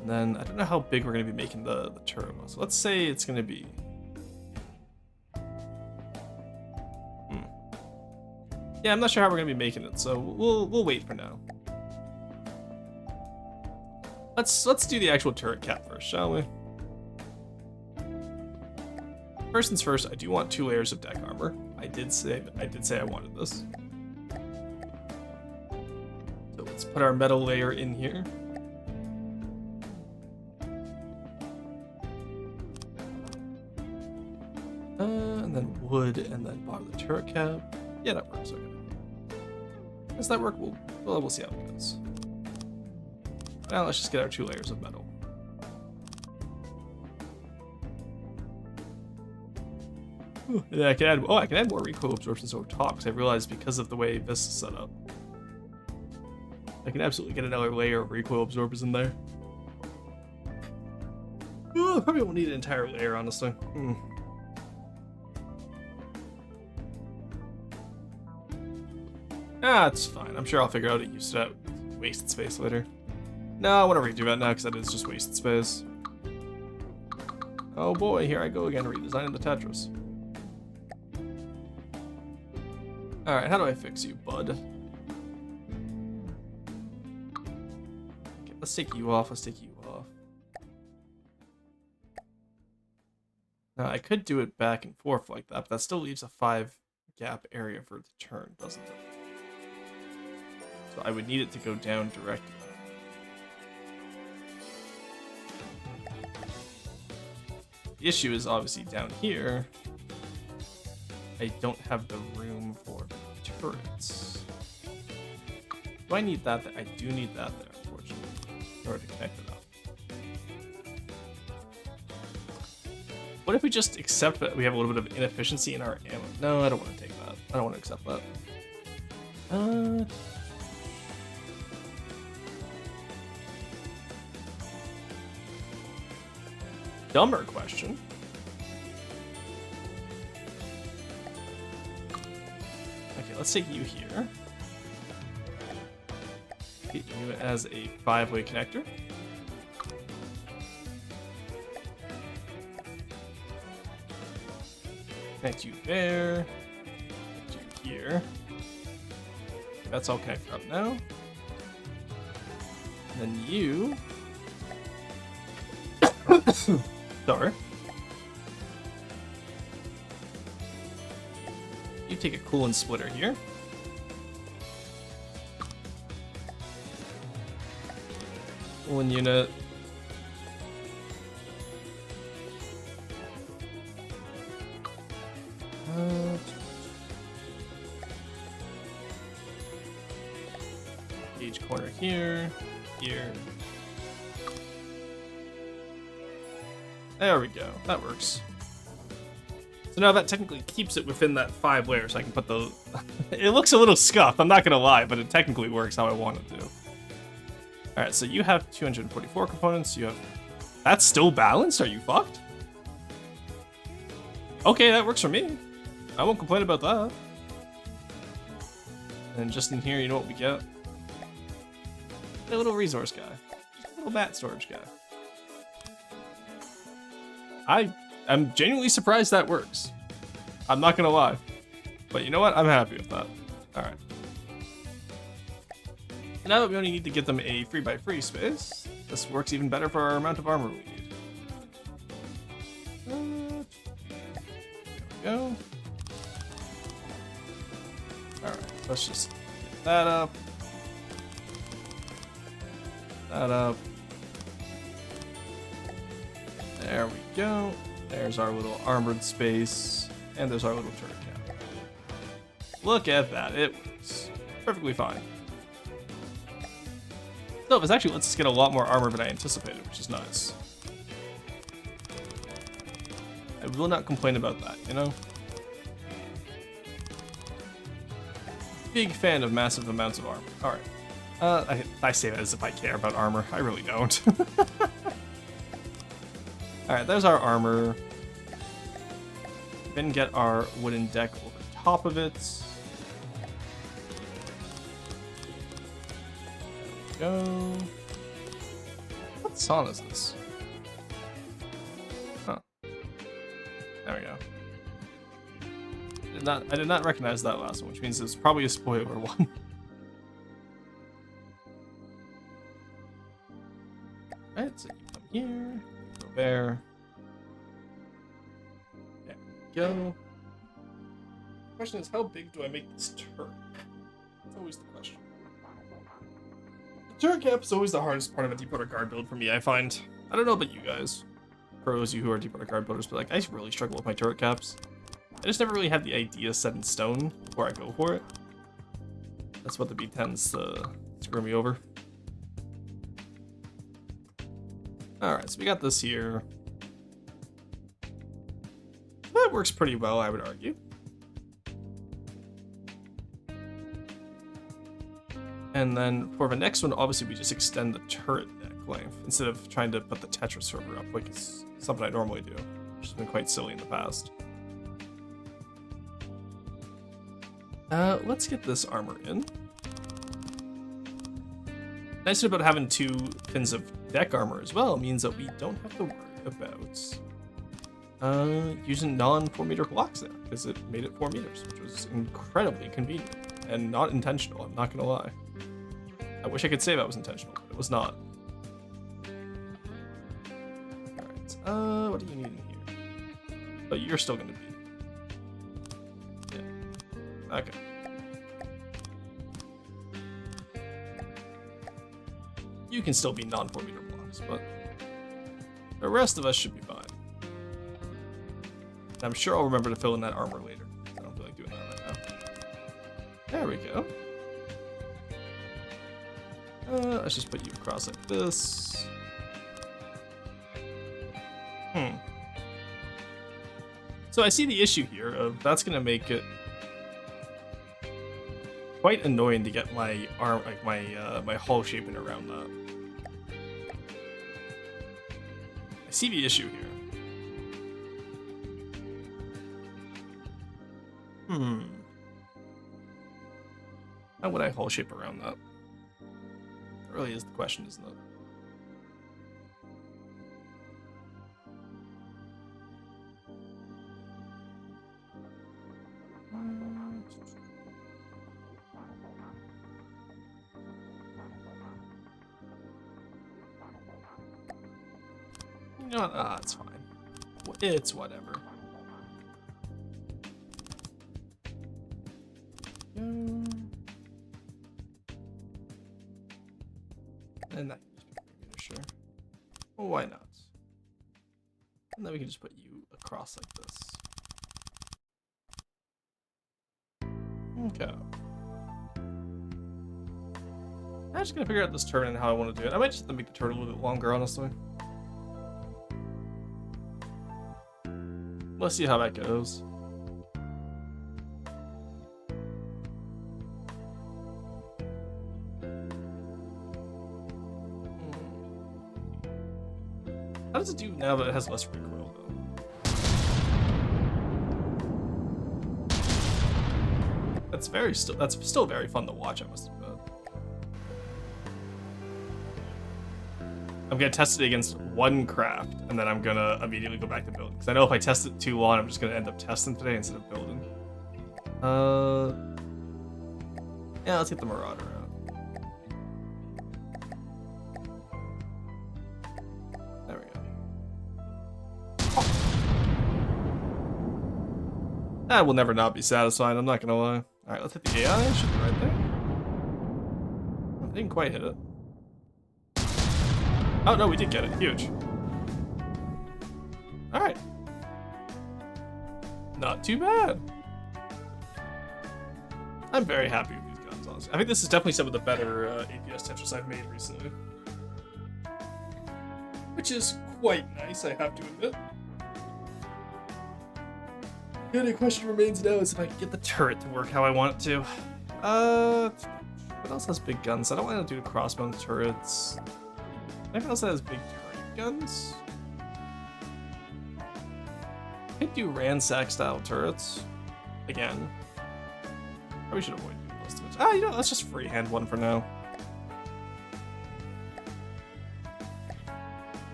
And then, I don't know how big we're going to be making the turret was. So let's say it's going to be... Yeah, I'm not sure how we're going to be making it, so we'll wait for now. Let's do the actual turret cap first, shall we? First things first, I do want 2 layers of deck armor. I did say I wanted this. So let's put our metal layer in here. And then wood, and then bottom of the turret cap. Yeah, that works. Okay. Does that work? We'll see how it goes. Now let's just get our 2 layers of metal. And I can add more recoil absorptions over top, because I realized because of the way this is set up, I can absolutely get another layer of recoil absorbers in there. Probably won't need an entire layer, honestly. Ah, it's fine. I'm sure I'll figure out a use to that wasted space later. No, I want to redo that now because that is just wasted space. Oh boy, here I go again, redesigning the Tetris. Alright, how do I fix you, bud? Okay, let's take you off, Now, I could do it back and forth like that, but that still leaves a 5 gap area for it to turn, doesn't it? So I would need it to go down directly. The issue is obviously down here. I don't have the room for turrets. Do I need that there? I do need that there, unfortunately, in order to connect it up. What if we just accept that we have a little bit of inefficiency in our ammo? No, I don't want to take that. I don't want to accept that. Dumber question. Okay, let's take you here. Get you as a 5-way connector. Connect you there. Connect you here. That's all connected up now. And then you... Sorry. You take a coolant splitter here. Coolant unit. here, here. There we go. That works. So now that technically keeps it within that 5 layers. I can put the... It looks a little scuffed, I'm not gonna lie, but it technically works how I want it to. Alright, so you have 244 components, you have... That's still balanced? Are you fucked? Okay, that works for me. I won't complain about that. And just in here, you know what we get? A little resource guy. Just a little mat storage guy. I'm genuinely surprised that works. I'm not gonna lie. But you know what? I'm happy with that. Alright. Now that we only need to get them a 3x3 space, this works even better for our amount of armor we need. There we go. Alright, let's just get that up. That up. There we go. There's our little armored space. And there's our little turret cap. Look at that. It works perfectly fine. So this actually lets us get a lot more armor than I anticipated, which is nice. I will not complain about that, you know? Big fan of massive amounts of armor. Alright. I say that as if I care about armor. I really don't. Alright, there's our armor. Then get our wooden deck over top of it. There we go. What song is this? Huh. There we go. I did not recognize that last one, which means it's probably a spoiler one. Alright, so you come here, go there. There we go. The question is, how big do I make this turret? That's always the question. The turret cap is always the hardest part of a deep water guard build for me, I find. I don't know about you guys. For those of you who are deep water guard builders, but like, I really struggle with my turret caps. I just never really had the idea set in stone before I go for it. That's what the B tends to screw me over. Alright, so we got this here. That works pretty well, I would argue. And then for the next one, obviously we just extend the turret deck length instead of trying to put the Tetris server up like it's something I normally do, which has been quite silly in the past. Let's get this armor in. Nice thing about having 2 pins of deck armor as well means that we don't have to worry about using non-4 meter blocks there, because it made it 4 meters, which was incredibly convenient and not intentional, I'm not gonna lie. I wish I could say that was intentional, but it was not. Alright, what do you need in here? Oh, you're still gonna be. Yeah. Okay. You can still be non-4 meter blocks, but the rest of us should be fine. And I'm sure I'll remember to fill in that armor later. I don't feel like doing that right now. There we go. Let's just put you across like this. So I see the issue here of that's gonna make it quite annoying to get my arm, like my hull shaping around that. I see the issue here. How would I hull shape around that? That really is the question, isn't it? You know what? It's fine. It's whatever. And that sure. Well, why not? And then we can just put you across like this. Okay. I'm just gonna figure out this turn and how I want to do it. I might just make the turn a little bit longer, honestly. Let's see how that goes. How does it do now that it has less recoil, though? That's still very fun to watch, I must admit. I'm gonna test it against one craft, and then I'm gonna immediately go back to building. Because I know if I test it too long, I'm just gonna end up testing today instead of building. Yeah, let's get the Marauder out. There we go. Oh. That will never not be satisfying, I'm not gonna lie. Alright, let's hit the AI, it should be right there. I didn't quite hit it. Oh no, we did get it. Huge. Alright. Not too bad. I'm very happy with these guns, honestly. I think this is definitely some of the better APS Tetris I've made recently. Which is quite nice, I have to admit. The only question remains now is if I can get the turret to work how I want it to. What else has big guns? I don't want to do crossbow turrets. Anything else that has big turret guns? I could do ransack style turrets. Again. Probably should avoid doing those too much. Ah, you know, let's just freehand one for now.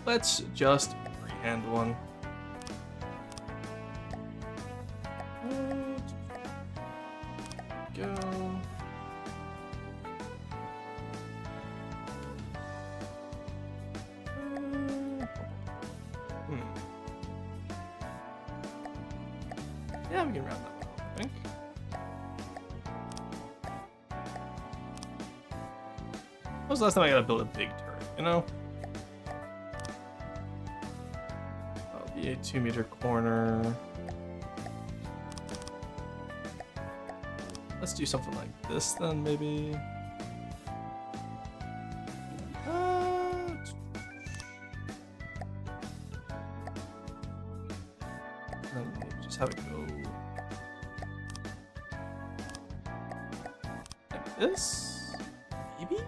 Let's just freehand one. Go. Yeah, we can round that one up, I think. When was the last time I gotta build a big turret, you know? That'll be a 2-meter corner. Let's do something like this then, maybe. Then maybe just have it go like this, maybe?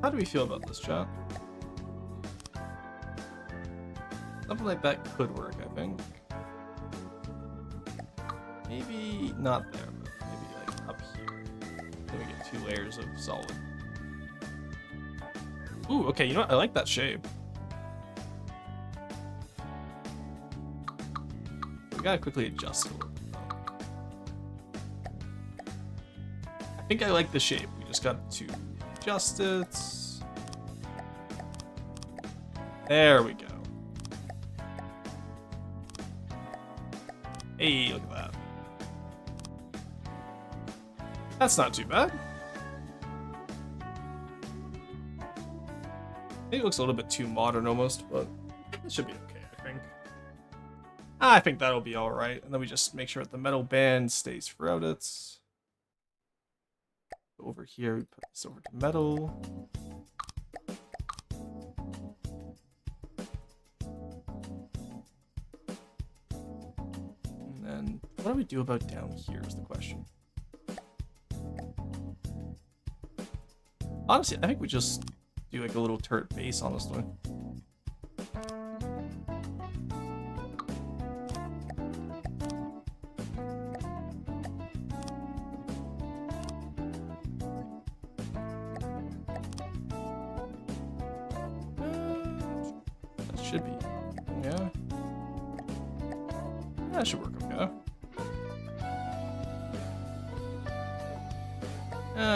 How do we feel about this, chat? Something like that could work, I think. Maybe not there, but maybe like up here. Then we get 2 layers of solid. Ooh, okay, you know what? I like that shape. We gotta quickly adjust it a little bit, though. I think I like the shape. We just got to adjust it. There we go. Hey, look at that. That's not too bad. Maybe it looks a little bit too modern almost, but it should be okay, I think. I think that'll be alright. And then we just make sure that the metal band stays throughout it. Over here, we put this over to metal. And then, what do we do about down here is the question. Honestly, I think we just do like a little turret base, honestly. That should be, yeah. That should work okay.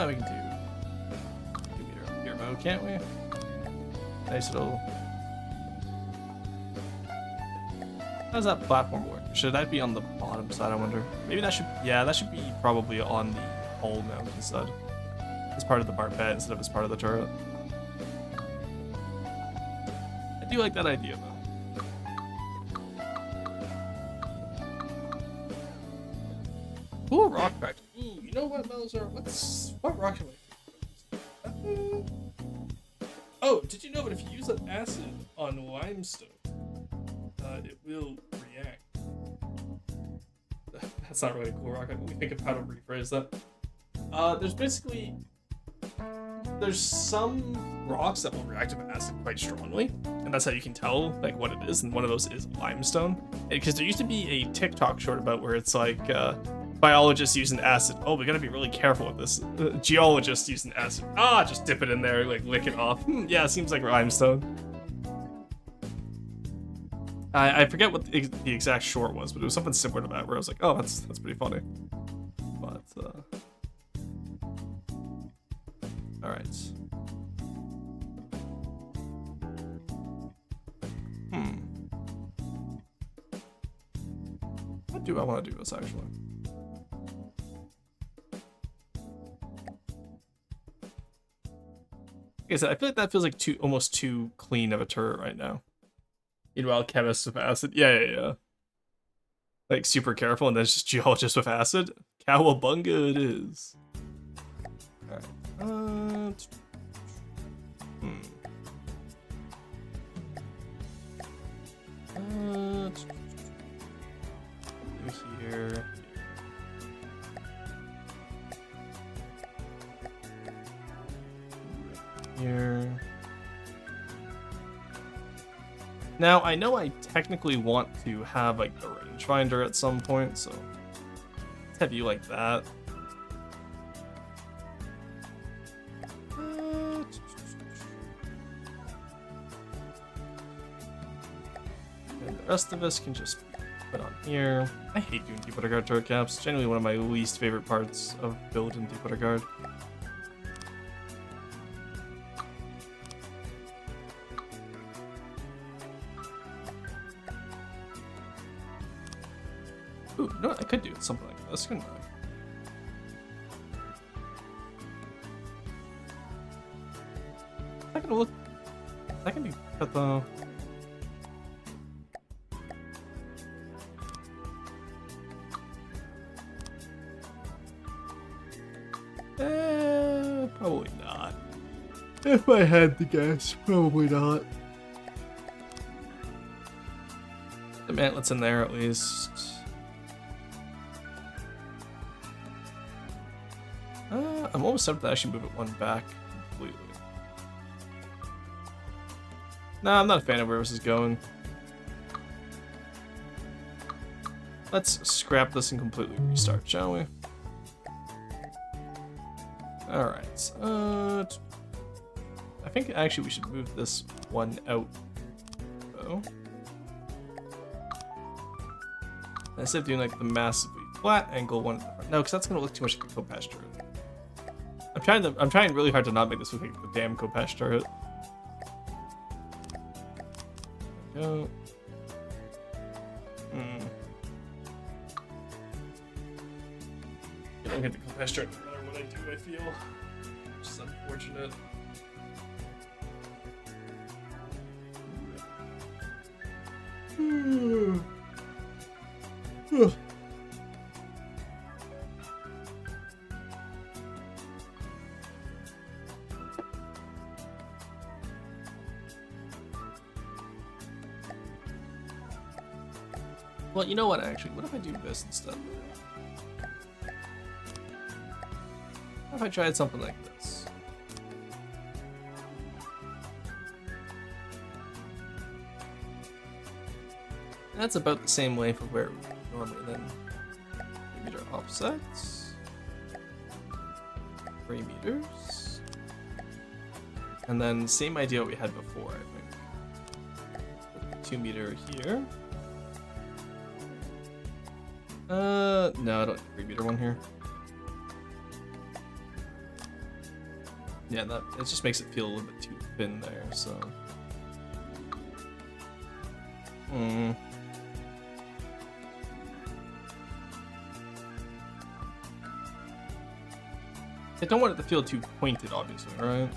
We can do can't we? Nice little. How does that platform work? Should that be on the bottom side, I wonder? Maybe that should, yeah, that should be probably on the whole mountain side. As part of the barbette instead of as part of the turret. I do like that idea, though. Cool rock fact. Ooh, you know what metals are? What rock am I? Oh, did you know that if you use an acid on limestone, it will react? That's not really a cool rock. Let me think of how to rephrase that. There's some rocks that will react with acid quite strongly, and that's how you can tell like what it is. And one of those is limestone, because there used to be a TikTok short about where it's like biologists using acid. Oh, we gotta be really careful with this. Geologists using acid. Just dip it in there, like lick it off. Yeah, it seems like limestone. I forget what the exact short was, but it was something similar to that, where I was like, oh, that's pretty funny. But all right. What do I want to do this actually? Like I said, I feel like that feels like almost too clean of a turret right now. Meanwhile, chemists with acid. Yeah. Like super careful, and then it's just geologists with acid. Cowabunga it is. Alright. Here. Here. Now, I know I technically want to have like the rangefinder at some point, so let's have you like that. And the rest of us can just put on here. I hate doing Deep Water Guard turret caps. Generally one of my least favorite parts of building Deep Water Guard. Ooh, you know what? I could do something like this, couldn't I? That can look. That can be cut though. Probably not. If I had to guess, probably not. The mantlet's in there at least. I'm almost tempted to actually move it one back completely. Nah, I'm not a fan of where this is going. Let's scrap this and completely restart, shall we? Alright. I think actually we should move this one out, though. Instead of doing like the massively flat angle one. No, because that's gonna look too much like a Kopesh turret. I'm trying really hard to not make this look like the damn Kopesh turret. There we go. I don't get the Kopesh turret no matter what I do, I feel. Which is unfortunate. Well, you know what, actually? What if I do this instead? What if I tried something like this? And that's about the same length of where we normally then meter offsets. 3 meters. And then same idea we had before, I think. 2 meter here. No, I don't 3 meter one here. Yeah, that it just makes it feel a little bit too thin there, so. I don't want it to feel too pointed, obviously, right?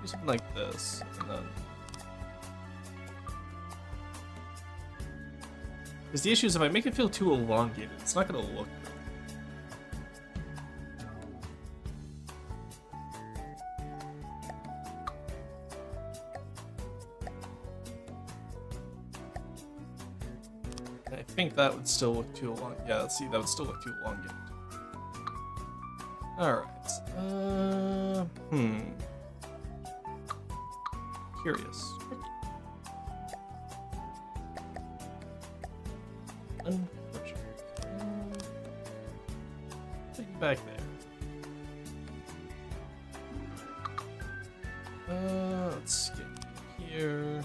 Do something like this, and then. Because the issue is if I make it feel too elongated, it's not going to look good. I think that would still look too long. Yeah, let's see, that would still look too elongated. Alright. Curious. Unfortunate. Take it back there. Let's get here.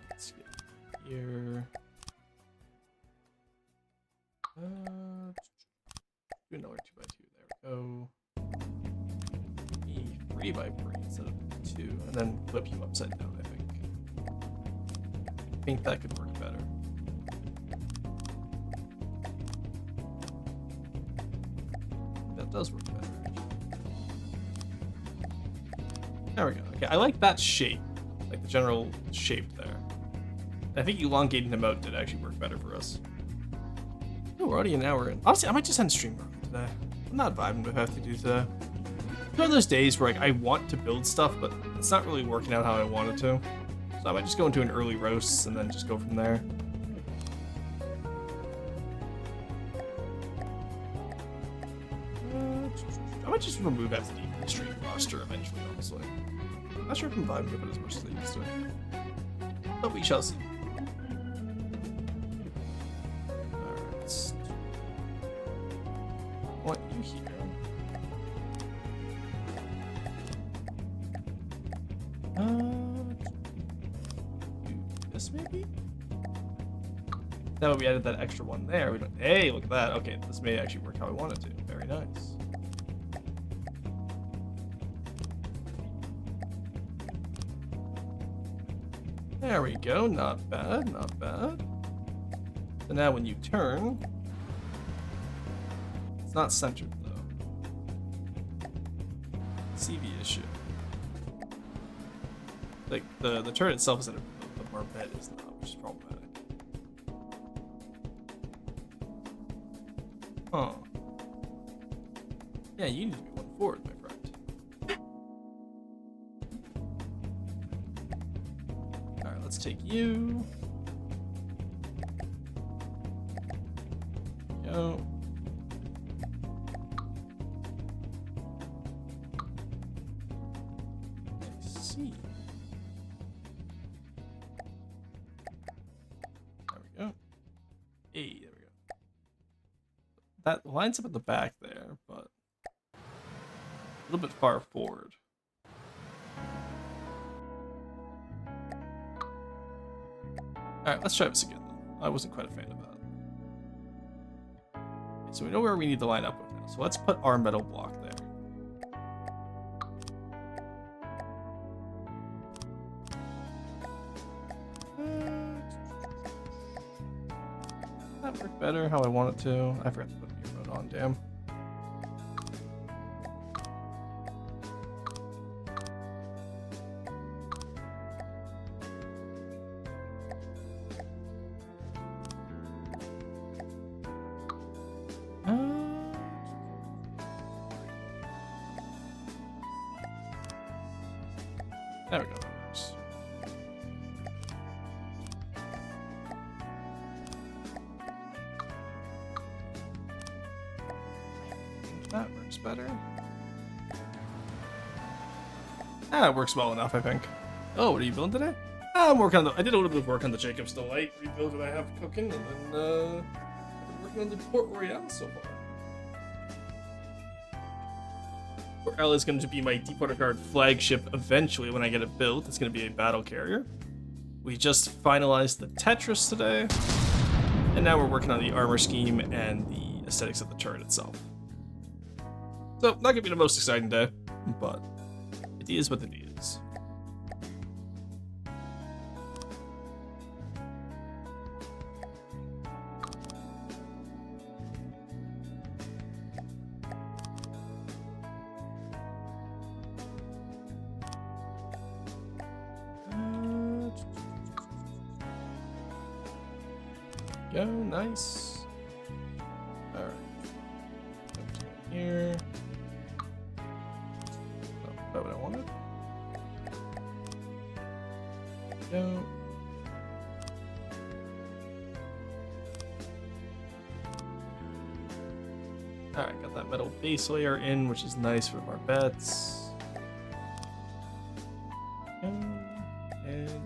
Let's get here. Do another 2x2. There we go. 3x3 instead of 2, and then flip you upside down, I think. I think that could work better. That does work better. There we go. Okay, I like that shape. Like the general shape there. I think elongating them out did actually work better for us. Oh, we're already an hour in. Honestly, I might just end stream early today. I'm not vibing with what I have to do today. It's one of those days where like I want to build stuff, but it's not really working out how I want it to. So I might just go into an early roast and then just go from there. I might just remove FD from the stream roster eventually, honestly. I'm not sure if I'm vibing with it as much as I used to. But we shall see. Alright. Want you here. This maybe? Now we added that extra one there. We don't. Hey, look at that. Okay, this may actually work how I want it to. Very nice. There we go. Not bad. Not bad. So now when you turn, it's not centered though. CV issue. Like the turret itself is in the barbette is not, which is problematic. Huh. Yeah, you need to be one forward, my friend. Alright, let's take you. Go. I see. There we go. Hey, there we go. That lines up at the back there, but a little bit far forward. Alright, let's try this again though. I wasn't quite a fan of that. Okay, so we know where we need to line up with now. So let's put our metal block there. That worked better how I want it to. I forgot to put a new mode on, damn. There we go, that works. That works better. That works well enough, I think. Oh, what are you building today? I'm working on the. I did a little bit of work on the Jacob's Delight rebuild that I have cooking, and then I've been working on the Port Royale so far. Port Royale is going to be my Deepwater Guard flagship eventually when I get it built. It's going to be a battle carrier. We just finalized the Tetris today, and now we're working on the armor scheme and the aesthetics of the turret itself. So, not going to be the most exciting day, but it is what it is. Go, nice. Alright. Here. Oh, that what I wanted. Go. Alright, got that metal base layer in, which is nice for barbettes. And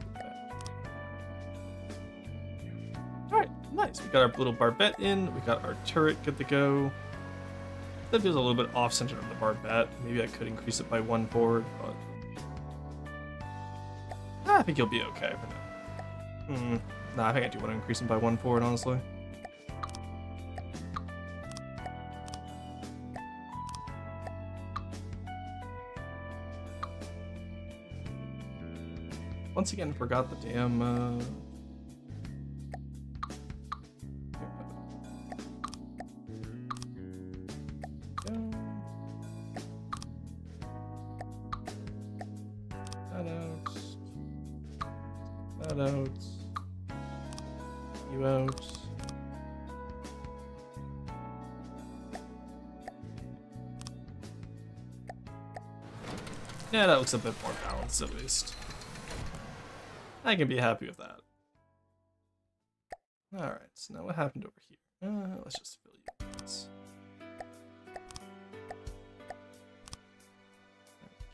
alright, nice. We got our little barbette in, we got our turret good to go. That feels a little bit off-center of the barbette. Maybe I could increase it by 1 forward, but I think you'll be okay for now. Nah, I think I do want to increase him by 1 forward, honestly. Once again, forgot the damn, that out. You out. Yeah, that looks a bit more balanced at least. I can be happy with that. Alright, so now what happened over here? Let's just fill you in this.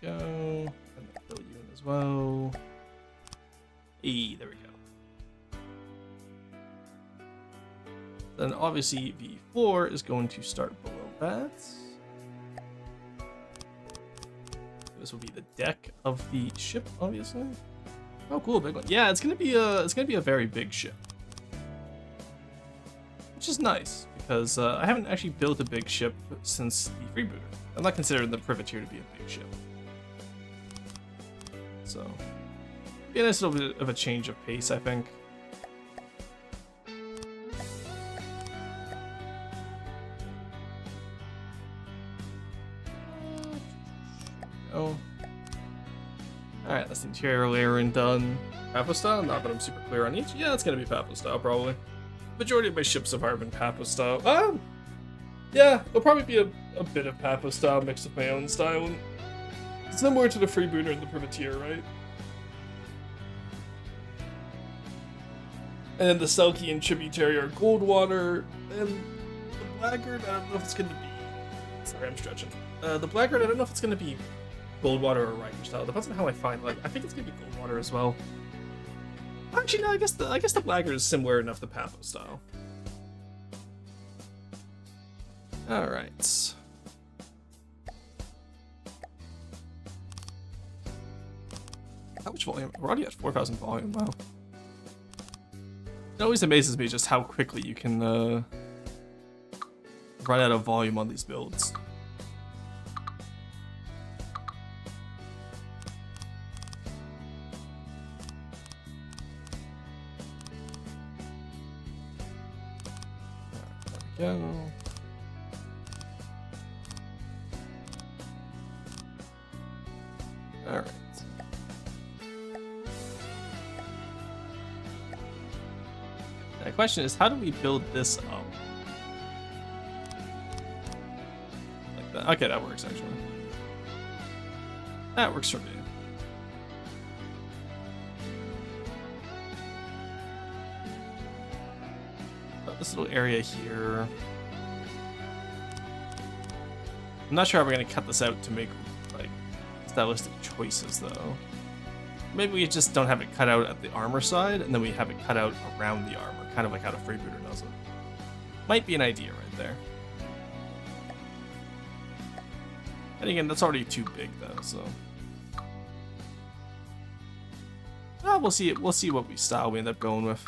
There we go. And then fill you in as well. Hey, there we go. Then obviously the floor is going to start below that. This will be the deck of the ship, obviously. Oh, cool, big one. Yeah, it's gonna be a very big ship, which is nice because I haven't actually built a big ship since the freebooter. I'm not considering the privateer to be a big ship, so be a nice little bit of a change of pace, I think. Oh. Alright, that's the interior layering done. Papo style? Not that I'm super clear on each. Yeah, it's gonna be Papo style, probably. Majority of my ships have already been Papo style. Yeah, there'll probably be a bit of Papo style mixed with my own style. Similar to the freebooter and the privateer, right? And then the Selkie and Tributary are Goldwater, and the Blackguard, I don't know if it's gonna be... Sorry, I'm stretching. The Blackguard, I don't know if it's gonna be Goldwater or Riker style. Depends on how I find. Like, I think it's gonna be Goldwater as well. Actually, no. I guess the Blackguard is similar enough to Papo style. All right. How much volume? We're already at 4,000 volume. Wow. It always amazes me just how quickly you can run out of volume on these builds. There we go. All right. The question is, how do we build this up? Like that. Okay, that works actually. That works for me. This little area here. I'm not sure how we're gonna cut this out to make like stylistic choices though. Maybe we just don't have it cut out at the armor side, and then we have it cut out around the armor, kind of like how the freebooter does it. Might be an idea right there. And again, that's already too big though, so. We'll see it. We'll see what style we end up going with.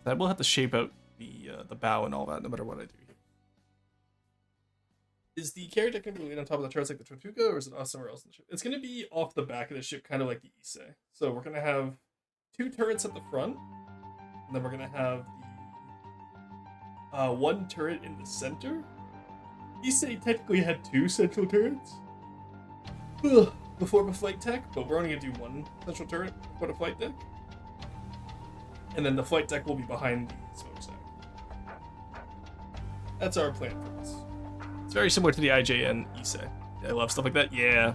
I will have to shape out the bow and all that, no matter what I do here. Is the carrier deck going to be laid on top of the turrets like the Tortuga, or is it off somewhere else in the ship? It's going to be off the back of the ship, kind of like the Issei. So we're going to have 2 turrets at the front, and then we're going to have the 1 turret in the center. Issei technically had 2 central turrets before the flight tech, but we're only going to do 1 central turret before the flight deck. and then the flight deck will be behind the smokestack. That's our plan for this. It's very similar to the IJN Issei. I love stuff like that. Yeah.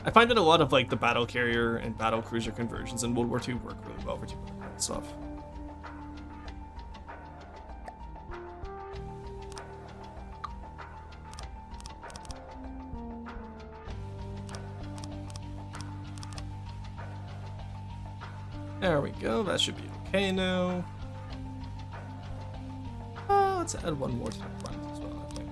I find that a lot of like the battle carrier and battle cruiser conversions in World War II work really well for current stuff. There we go, that should be okay now. Let's add one more to the front as well, I think.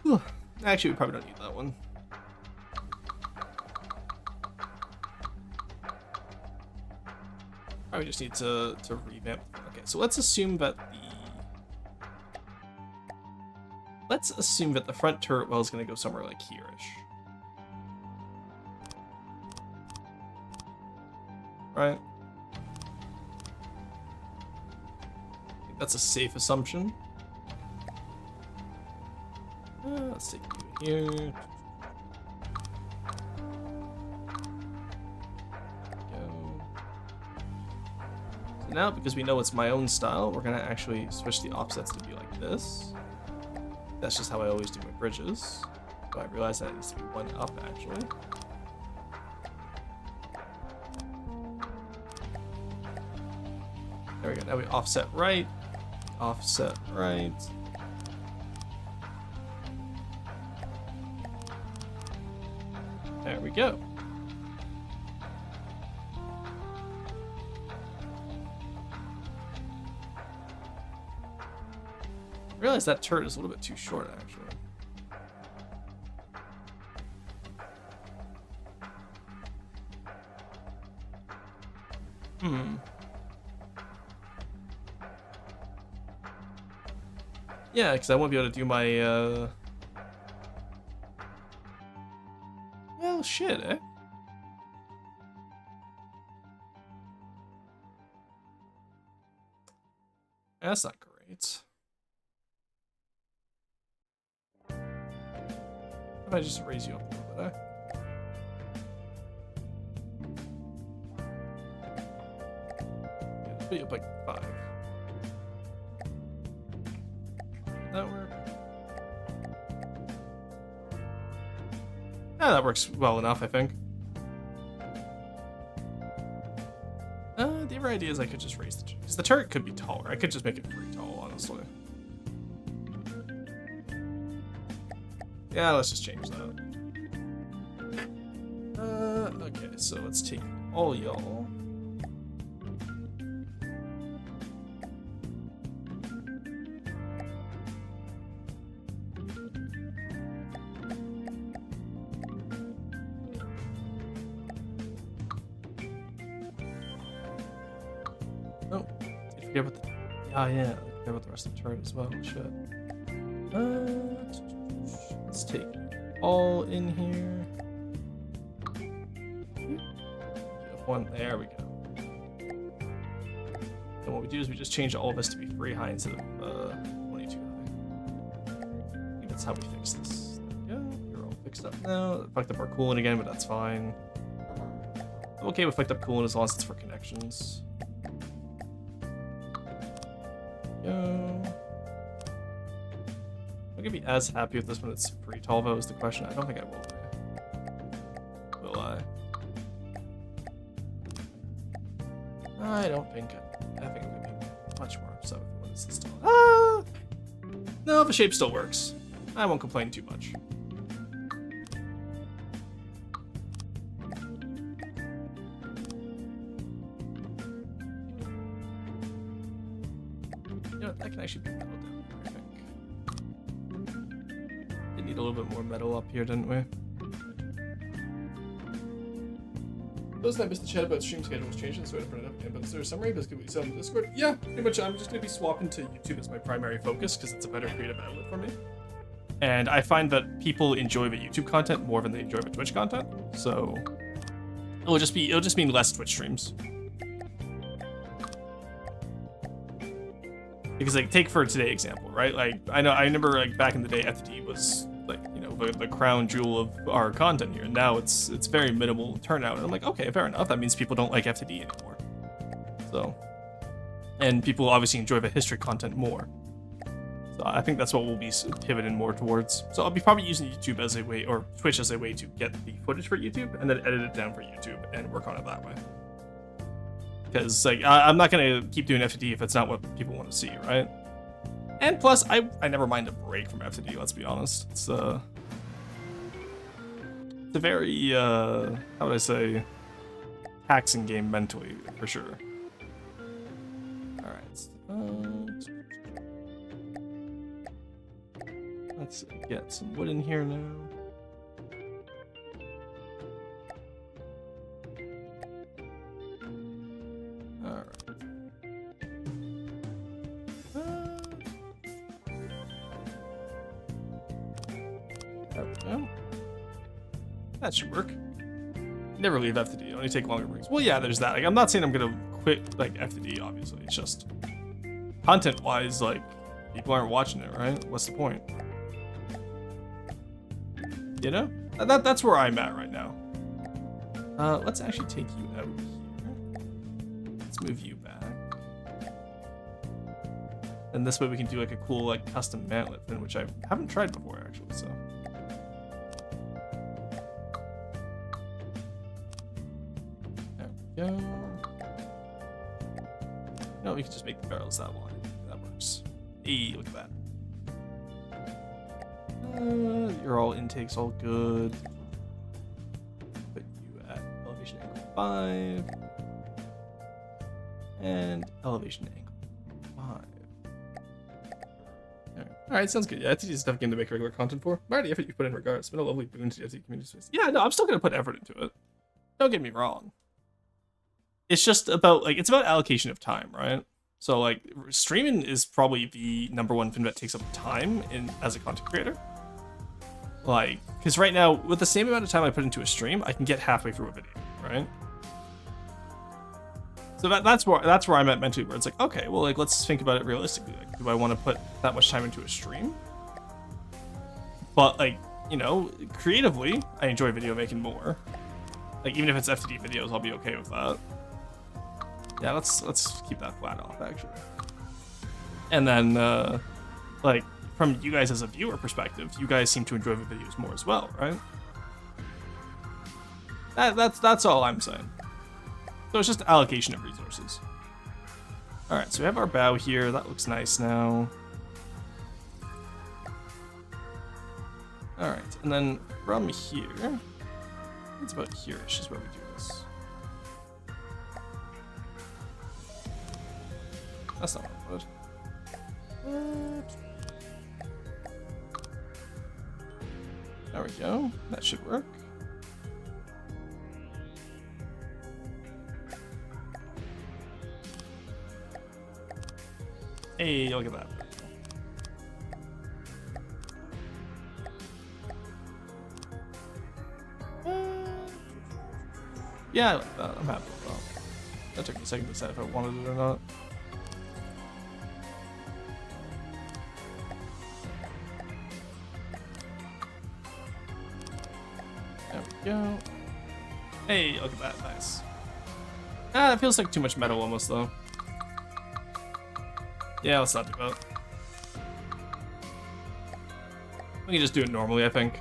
Whew. Actually, we probably don't need that one. Probably just need to revamp. Okay, so let's assume that the front turret well is going to go somewhere like here-ish. Right? I think that's a safe assumption. Let's take you here. Now, because we know it's my own style, we're gonna actually switch the offsets to be like this. That's just how I always do my bridges. But I realize that it needs to be one up, actually. There we go. Now we offset right. Offset right. There we go. I realize that turret is a little bit too short, actually. Yeah, because I won't be able to do my, Well, shit, eh? That's not great. If I just raise you up a little bit, Yeah, put you up like 5. That work? Yeah, that works well enough, I think. The other idea is I could just raise the turret. Because the turret could be taller. I could just make it pretty tall, honestly. Yeah, let's just change that. Okay, so let's take all y'all. Oh, I forget about the... Oh yeah, I forget about the rest of the turret as well. Shit. Let's take all in here. One, there we go. And what we do is we just change all of this to be 3 high instead of 22 high. I think that's how we fix this. There we go. You're all fixed up now. Fucked up our coolant again, but that's fine. I'm okay with fucked up coolant as long as it's for connections. Go. I'm gonna be as happy with this when it's pretty tall though is the question. I don't think I will be. Will I? I don't think I think I'm gonna be much more upset with it when it's this tall. Ah! No, the shape still works. I won't complain too much. You know what, that can actually be metal down there, I think. Did need a little bit more metal up here, didn't we? Those I missed the chat about stream schedules changing, so I had to put it up again. But is there a summary? But could we sell on Discord? Yeah, pretty much. I'm just going to be swapping to YouTube as my primary focus because it's a better creative outlet for me. And I find that people enjoy the YouTube content more than they enjoy the Twitch content. So it'll just mean less Twitch streams. Because like take for today example, right? Like I remember like back in the day FTD was like, you know, the crown jewel of our content here. And now it's very minimal turnout. And I'm like, okay, fair enough. That means people don't like FTD anymore. So, and people obviously enjoy the history content more. So I think that's what we'll be pivoting more towards. So I'll be probably using YouTube as a way, or Twitch as a way to get the footage for YouTube and then edit it down for YouTube and work on it that way. Because like I'm not gonna keep doing FTD if it's not what people want to see, right? And plus, I never mind a break from FTD. Let's be honest. It's a very how would I say, taxing game mentally for sure. All right. Let's get some wood in here now. That should work. Never leave FTD. Only take longer breaks. Well, yeah, there's that. Like, I'm not saying I'm gonna quit like FTD. Obviously, it's just content-wise, like people aren't watching it, right? What's the point? You know? That's where I'm at right now. Let's actually take you out here. Let's move you back. And this way we can do like a cool like custom mantlet thing, which I haven't tried before actually. So. Go. No, we can just make the barrels that wide. That works. Hey, look at that. Your all intakes all good. Put you at elevation angle 5. And elevation angle 5. Alright, sounds good. Yeah, FTD is a tough game to make regular content for. But the effort you put in regards. It's been a lovely boon to the FTD community space. Yeah, no, I'm still gonna put effort into it. Don't get me wrong. It's just about like it's about allocation of time, right? So like streaming is probably the #1 thing that takes up time in as a content creator. Like, because right now with the same amount of time I put into a stream, I can get halfway through a video, right? So that's where I'm at mentally, where it's like, okay, well, like let's think about it realistically. Like, do I want to put that much time into a stream? But like, you know, creatively, I enjoy video making more. Like even if it's FTD videos, I'll be okay with that. Yeah, let's keep that flat off actually. And then like from you guys as a viewer perspective, you guys seem to enjoy the videos more as well, right? That's all I'm saying. So it's just allocation of resources. All right, so we have our bow here. That looks nice now. All right, and then from here, it's about here-ish is where we do this. That's not what I wanted. There we go. That should work. Hey, look at that. Yeah, I like that. I'm happy with that. That took me a second to decide if I wanted it or not. There we go. Hey, look at that. Nice. Ah, it feels like too much metal almost, though. Yeah, let's not do that. We can just do it normally, I think.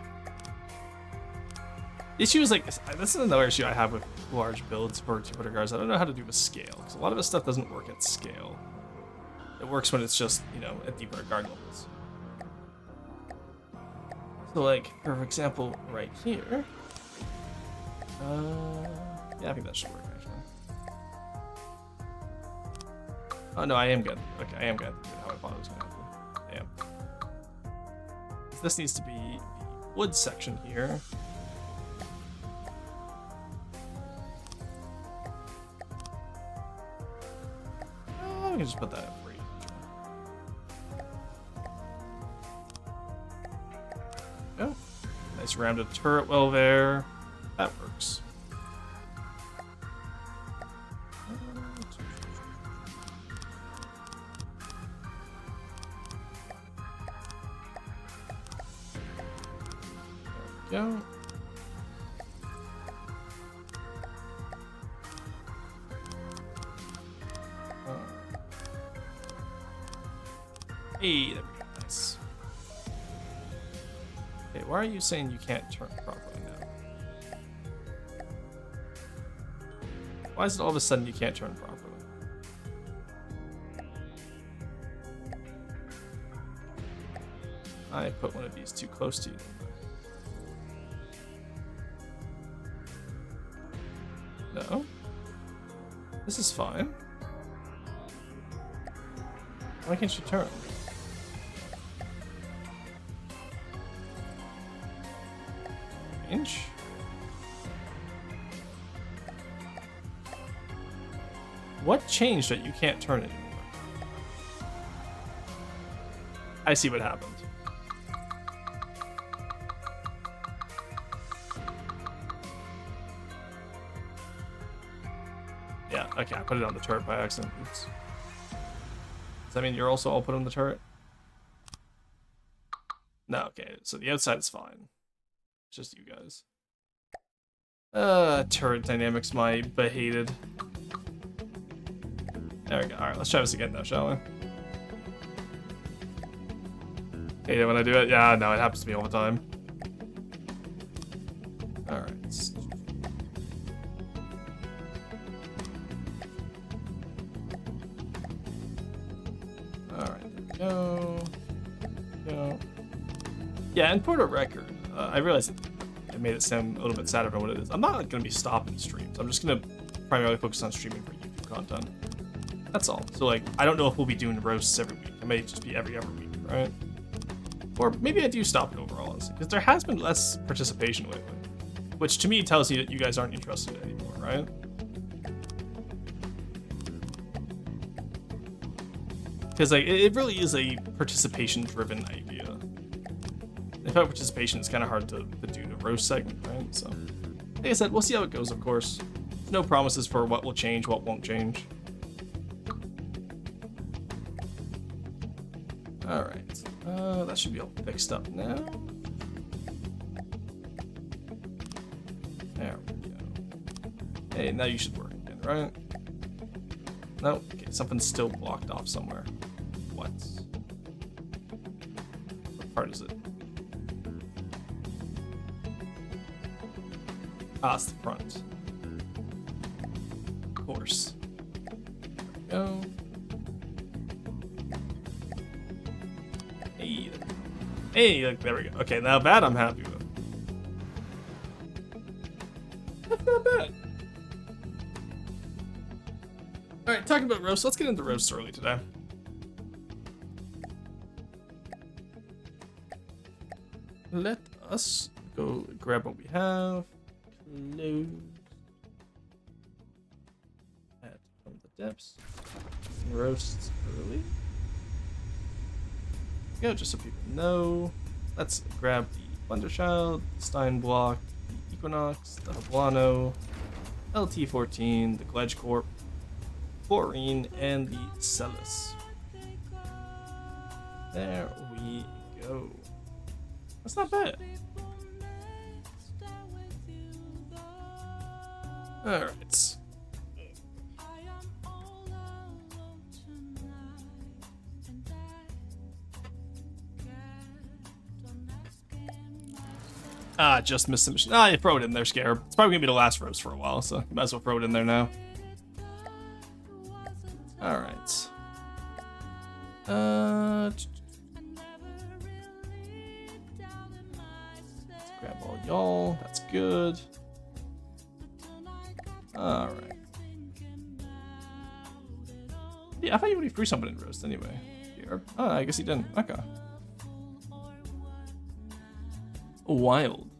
The issue is like, this is another issue I have with large builds for Vtuber guards. I don't know how to do with scale, because a lot of this stuff doesn't work at scale. It works when it's just, you know, at deeper guard levels. So like, for example, right here. Yeah, I think that should work, actually. Oh no, I am good. Okay, I am good. How I thought it was gonna happen. Damn. So this needs to be the wood section here. Oh, we can just put that at 3. Oh, nice rounded turret well there. That works. go. Hey, there we go. Nice. Okay, why are you saying you can't turn properly now? Why is it all of a sudden you can't turn properly? I put one of these too close to you. No? This is fine. Why can't you turn? Inch? What changed that you can't turn it anymore? I see what happened. Yeah, okay, I put it on the turret by accident. Oops. Does that mean you're also all put on the turret? No, okay, so the outside is fine. It's just you guys. Turret dynamics, my behated. There we go. Alright, let's try this again though, shall we? Hate it when I do it. Yeah, no, it happens to me all the time. Alright. Alright, there we go. Go. Yeah, and for the record, I realized it made it sound a little bit sadder than what it is. I'm not going to be stopping streams. I'm just going to primarily focus on streaming for YouTube content. That's all. So, like, I don't know if we'll be doing roasts every week. It may just be every other week, right? Or maybe I do stop it overall, honestly, because there has been less participation lately. Which, to me, tells you that you guys aren't interested anymore, right? Because, like, it really is a participation-driven idea. Without participation, it's kind of hard to do the roast segment, right? So, like I said, we'll see how it goes, of course. No promises for what will change, what won't change. Alright, that should be all fixed up now. There we go. Hey, now you should work again, right? No, okay, something's still blocked off somewhere. What? What part is it? Ah, it's the front. Of course. There we go. Hey, hey, look, there we go. Okay, now that I'm happy with. That's not bad. Alright, talking about roasts, let's get into roasts early today. Let us go grab what we have. Close. Add from the depths. Roasts early. Go, just so people know. Let's grab the Blunderchild, the Stein Block, the Equinox, the Hablano, LT-14, the Gledge Corp, Chlorine, and the Celis. There we go. That's not bad. Alright. Ah, just missed the mission. Ah, you throw it in there, Scarab. It's probably gonna be the last roast for a while, so you might as well throw it in there now. Alright. Let's grab all y'all. That's good. Alright. Yeah, I thought you already threw something in roast anyway. Here. Oh, I guess he didn't. Okay. Wild.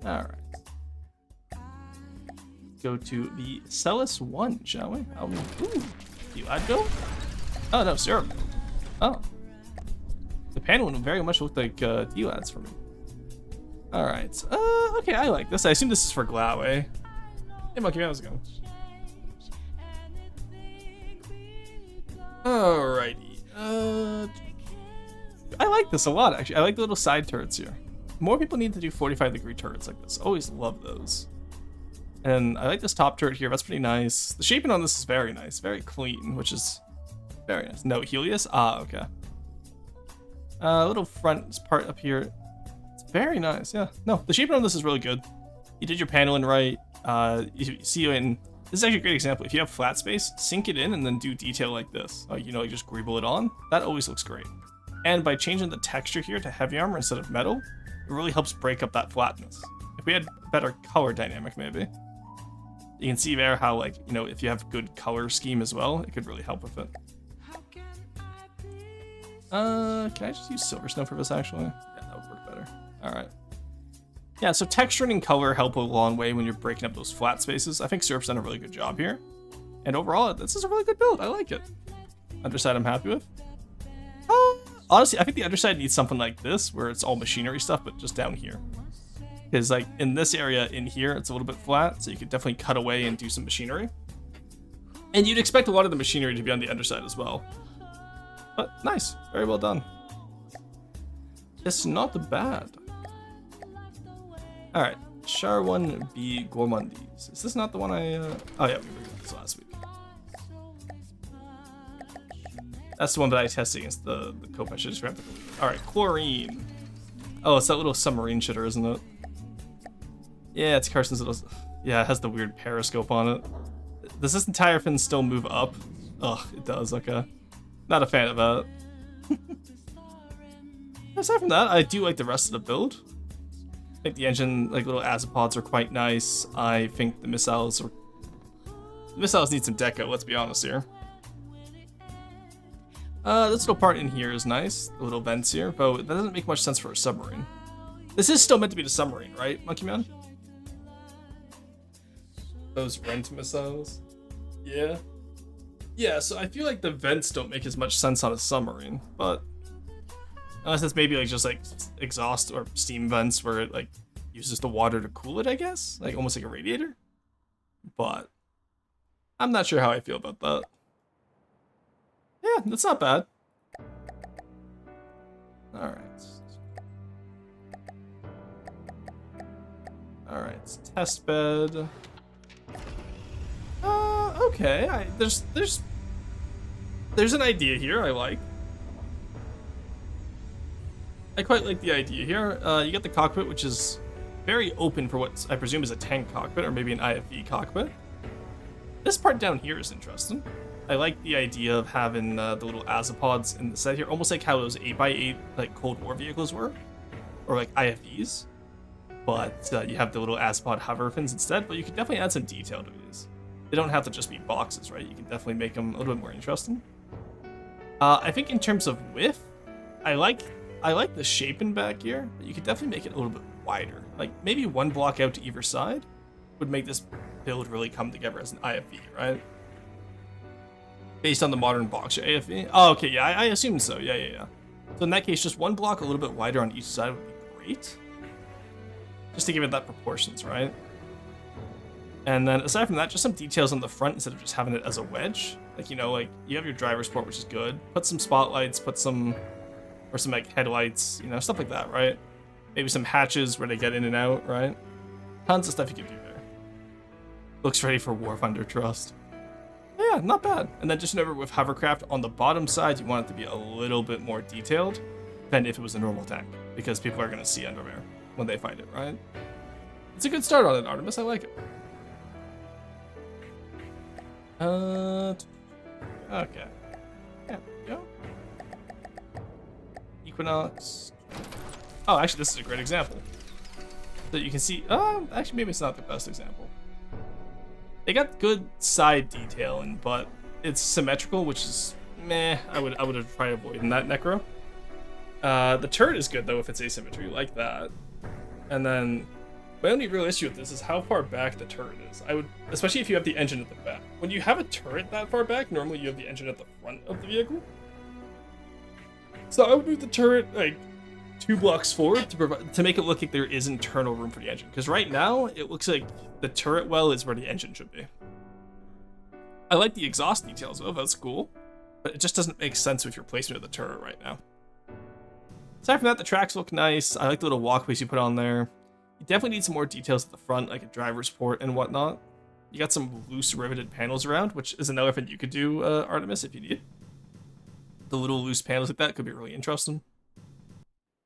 Alright. Go to the Celis 1, shall we? Ooh. You I'd go? Oh, no, syrup. Oh. The pan one very much looked like D-Lads for me. Alright. Okay, I like this. I assume this is for Glawe. Hey, Monkey, how's it going? Alrighty. I like this a lot, actually. I like the little side turrets here. More people need to do 45-degree turrets like this. Always love those. And I like this top turret here. That's pretty nice. The shaping on this is very nice. Very clean, which is very nice. No, Helios? Ah, okay. Little front part up here. It's very nice, yeah. No, the shaping on this is really good. You did your paneling right. You see in... This is actually a great example. If you have flat space, sink it in and then do detail like this. Like, you know, like just greeble it on. That always looks great. And by changing the texture here to heavy armor instead of metal, it really helps break up that flatness. If we had better color dynamic, maybe. You can see there how, like, you know, if you have good color scheme as well, it could really help with it. Can I just use silver snow for this, actually? Yeah, that would work better. All right. Yeah, so texturing and color help a long way when you're breaking up those flat spaces. I think Syrup's done a really good job here. And overall, this is a really good build. I like it. Underside I'm happy with. Honestly, I think the underside needs something like this, where it's all machinery stuff, but just down here. Because, like, in this area in here, it's a little bit flat, so you could definitely cut away and do some machinery. And you'd expect a lot of the machinery to be on the underside as well. But nice. Very well done. It's not bad. Alright. Char 1B Gourmandise. Is this not the one I... Oh, yeah, we reviewed this last week. That's the one that I tested against the cope. I should just grab the cope. Alright, chlorine. Oh, it's that little submarine shitter, isn't it? Yeah, it's Carson's little... Yeah, it has the weird periscope on it. Does this entire fin still move up? Ugh, it does, okay. Not a fan of that. Aside from that, I do like the rest of the build. I think the engine, like little azipods are quite nice. I think the missiles are... The missiles need some deco, let's be honest here. This little part in here is nice. The little vents here, but that doesn't make much sense for a submarine. This is still meant to be the submarine, right, Monkey Man? Those rent missiles? Yeah. Yeah, so I feel like the vents don't make as much sense on a submarine, but... Unless it's maybe like just like exhaust or steam vents where it like uses the water to cool it, I guess? Like almost like a radiator? But... I'm not sure how I feel about that. Yeah, that's not bad. Alright. Alright, test bed. Okay, there's an idea here I like. I quite like the idea here. You get the cockpit, which is very open for what I presume is a tank cockpit, or maybe an IFV cockpit. This part down here is interesting. I like the idea of having the little azipods in the set here, almost like how those 8x8 like Cold War vehicles were, or like IFVs. But you have the little azipod hover fins instead, but you can definitely add some detail to these. They don't have to just be boxes, right? You can definitely make them a little bit more interesting. I think in terms of width, I like the shaping back here, but you could definitely make it a little bit wider. Like maybe one block out to either side would make this build really come together as an IFV, right? Based on the modern boxer AFV. Oh, okay, yeah, I assume so. Yeah. So in that case, just one block a little bit wider on each side would be great. Just to give it that proportions, right? And then aside from that, just some details on the front instead of just having it as a wedge. Like, you know, like you have your driver's port, which is good. Put some spotlights, or some like headlights, you know, stuff like that, right? Maybe some hatches where they get in and out, right? Tons of stuff you can do there. Looks ready for War Thunder Trust. Yeah, not bad. And then just remember with hovercraft on the bottom side, you want it to be a little bit more detailed than if it was a normal tank, because people are going to see under there when they fight it, right? It's a good start on it, Artemis. I like it. Okay. Yeah, there we go. Equinox. Oh, actually, this is a great example. So you can see, actually, maybe it's not the best example. They got good side detailing, but it's symmetrical, which is meh. I would have tried avoiding that necro. The turret is good though if it's asymmetry like that. And then my only real issue with this is how far back the turret is. I would, especially if you have the engine at the back. When you have a turret that far back, normally you have the engine at the front of the vehicle. So I would move the turret like 2 blocks forward to make it look like there is internal room for the engine. Because right now it looks like the turret well is where the engine should be. I like the exhaust details though, that's cool. But it just doesn't make sense with your placement of the turret right now. Aside from that, the tracks look nice. I like the little walkways you put on there. You definitely need some more details at the front, like a driver's port and whatnot. You got some loose riveted panels around, which is another thing you could do, Artemis, if you need. The little loose panels like that could be really interesting.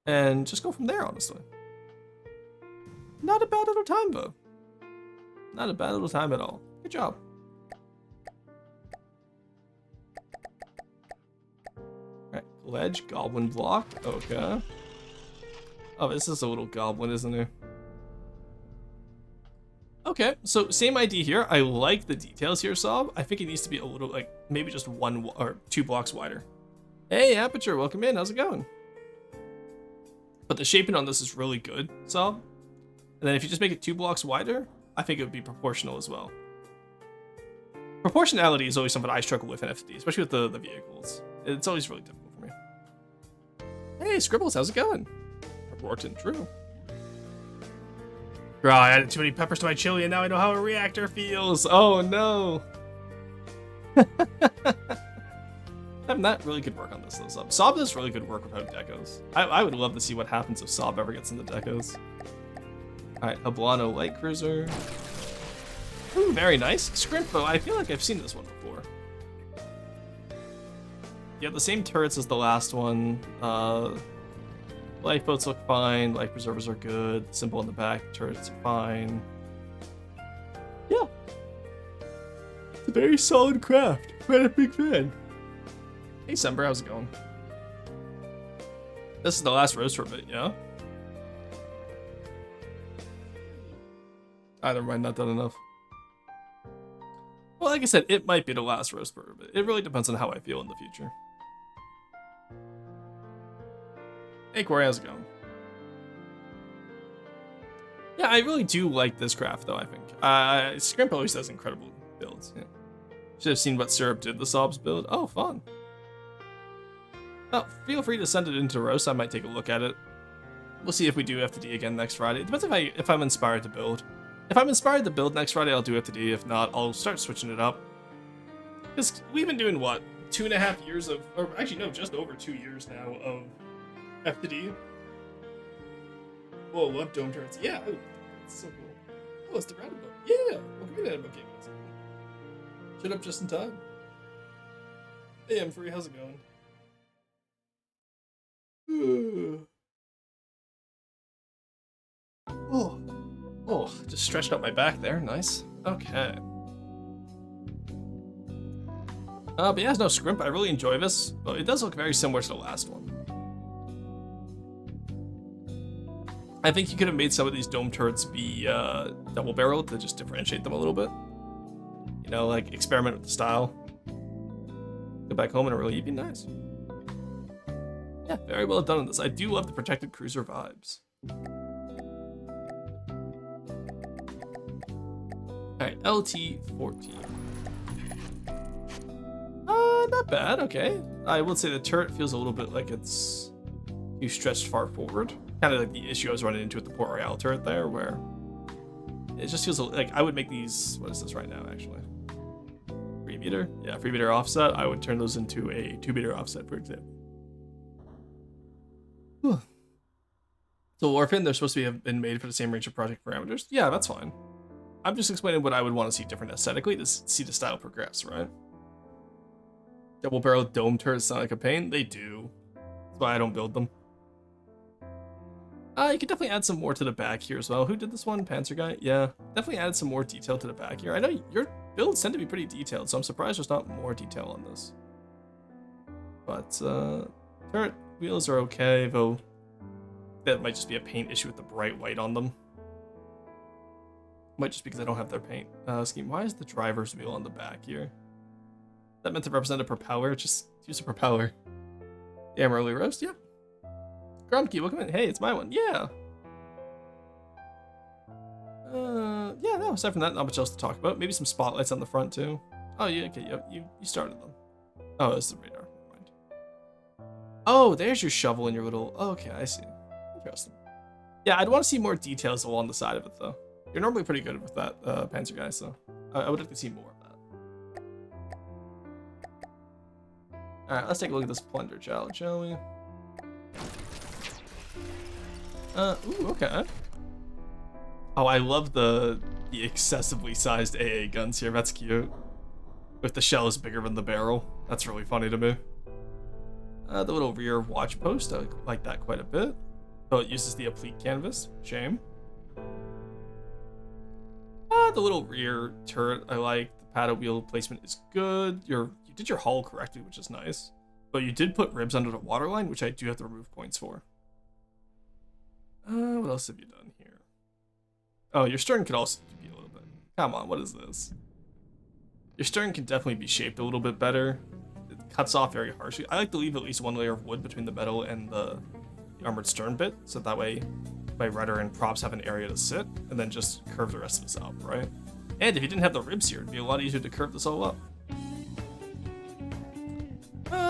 And just go from there, honestly. Not a bad little time, though. Not a bad little time at all. Good job. Alright, ledge, goblin block. Okay. Oh, this is a little goblin, isn't it? Okay, so same idea here. I like the details here, Sob. I think it needs to be a little, like, maybe just 1 or 2 blocks wider. Hey, Aperture, welcome in. How's it going? But the shaping on this is really good, Sob. And then if you just make it 2 blocks wider, I think it would be proportional as well. Proportionality is always something I struggle with in FTD, especially with the vehicles. It's always really difficult for me. Hey, Scribbles, how's it going? Important, true. Bro, I added too many peppers to my chili and now I know how a reactor feels. Oh no. Not really good work on this though, Sob. Sob does really good work without decos. I would love to see what happens if Sob ever gets into decos. Alright, Hablano Light Cruiser. Ooh, very nice. Scrimp though, I feel like I've seen this one before. Yeah, the same turrets as the last one. Lifeboats look fine, life preservers are good, symbol on the back, turrets are fine. Yeah. It's a very solid craft. Quite a big fan. Hey Sember, how's it going? This is the last roast for a bit, yeah? Ah, never mind, not done enough. Well, like I said, it might be the last roast for a bit. It really depends on how I feel in the future. Hey Corey, how's it going? Yeah, I really do like this craft though, I think. Scrimp always does incredible builds. Yeah. Should have seen what Syrup did the Sobs build. Oh, fun. Oh, feel free to send it into roast. I might take a look at it. We'll see if we do FTD again next Friday. It depends if I'm inspired to build. If I'm inspired to build next Friday, I'll do FTD. If not, I'll start switching it up. Because we've been doing, what, 2.5 years of... Or actually, no, just over 2 years now of FTD. Whoa, love dome turrets. Yeah, oh, that's so cool. Oh, it's the random book. Yeah, welcome to the random book game. Shut up just in time. Hey, I'm free. How's it going? Oh, just stretched out my back there. Nice. Okay. But yeah, no Scrimp. I really enjoy this. But it does look very similar to the last one. I think you could have made some of these dome turrets be double-barreled to just differentiate them a little bit. You know, like experiment with the style. Go back home and really be nice. Yeah, very well done on this. I do love the protected cruiser vibes. Alright, LT-14. Not bad, okay. I would say the turret feels a little bit like it's too stretched far forward. Kind of like the issue I was running into with the Port Royale turret there, where it just feels like I would make these, what is this right now, actually? 3 meter? Yeah, 3 meter offset. I would turn those into a 2 meter offset, for example. So Orphan, they're supposed to have been made for the same range of project parameters. Yeah, that's fine. I'm just explaining what I would want to see different aesthetically to see the style progress, right? Double barrel dome turrets sound like a pain. They do. That's why I don't build them. You could definitely add some more to the back here as well. Who did this one? Panzer guy? Yeah, definitely added some more detail to the back here. I know your builds tend to be pretty detailed, so I'm surprised there's not more detail on this. But turret wheels are okay, though that might just be a paint issue with the bright white on them. Might just because I don't have their paint scheme. Why is the driver's wheel on the back here? That meant to represent a propeller? Just use a propeller. Damn early roast? Yeah. Grumkey, welcome in. Hey, it's my one. Yeah. Yeah, no, aside from that, not much else to talk about. Maybe some spotlights on the front, too. Oh, yeah, okay, yep, you started them. Oh, that's the radar. Never mind. Oh, there's your shovel and your little... Oh, okay, I see. Interesting. Yeah, I'd want to see more details along the side of it, though. You're normally pretty good with that, Panzer guy, so I would like to see more of that. Alright, let's take a look at this Plunder Child, shall we? Ooh, okay. Oh, I love the excessively sized AA guns here. That's cute. If the shell is bigger than the barrel. That's really funny to me. The little rear watch post, I like that quite a bit. Oh, it uses the applique canvas. Shame. The little rear turret, I like. The paddle wheel placement is good. You did your hull correctly, which is nice. But you did put ribs under the waterline, which I do have to remove points for. What else have you done here? Oh, your stern could also be a little bit. Come on, what is this? Your stern can definitely be shaped a little bit better. It cuts off very harshly. I like to leave at least one layer of wood between the metal and the armored stern bit, so that way my rudder and props have an area to sit, and then just curve the rest of this up, right? And if you didn't have the ribs here, it'd be a lot easier to curve this all up.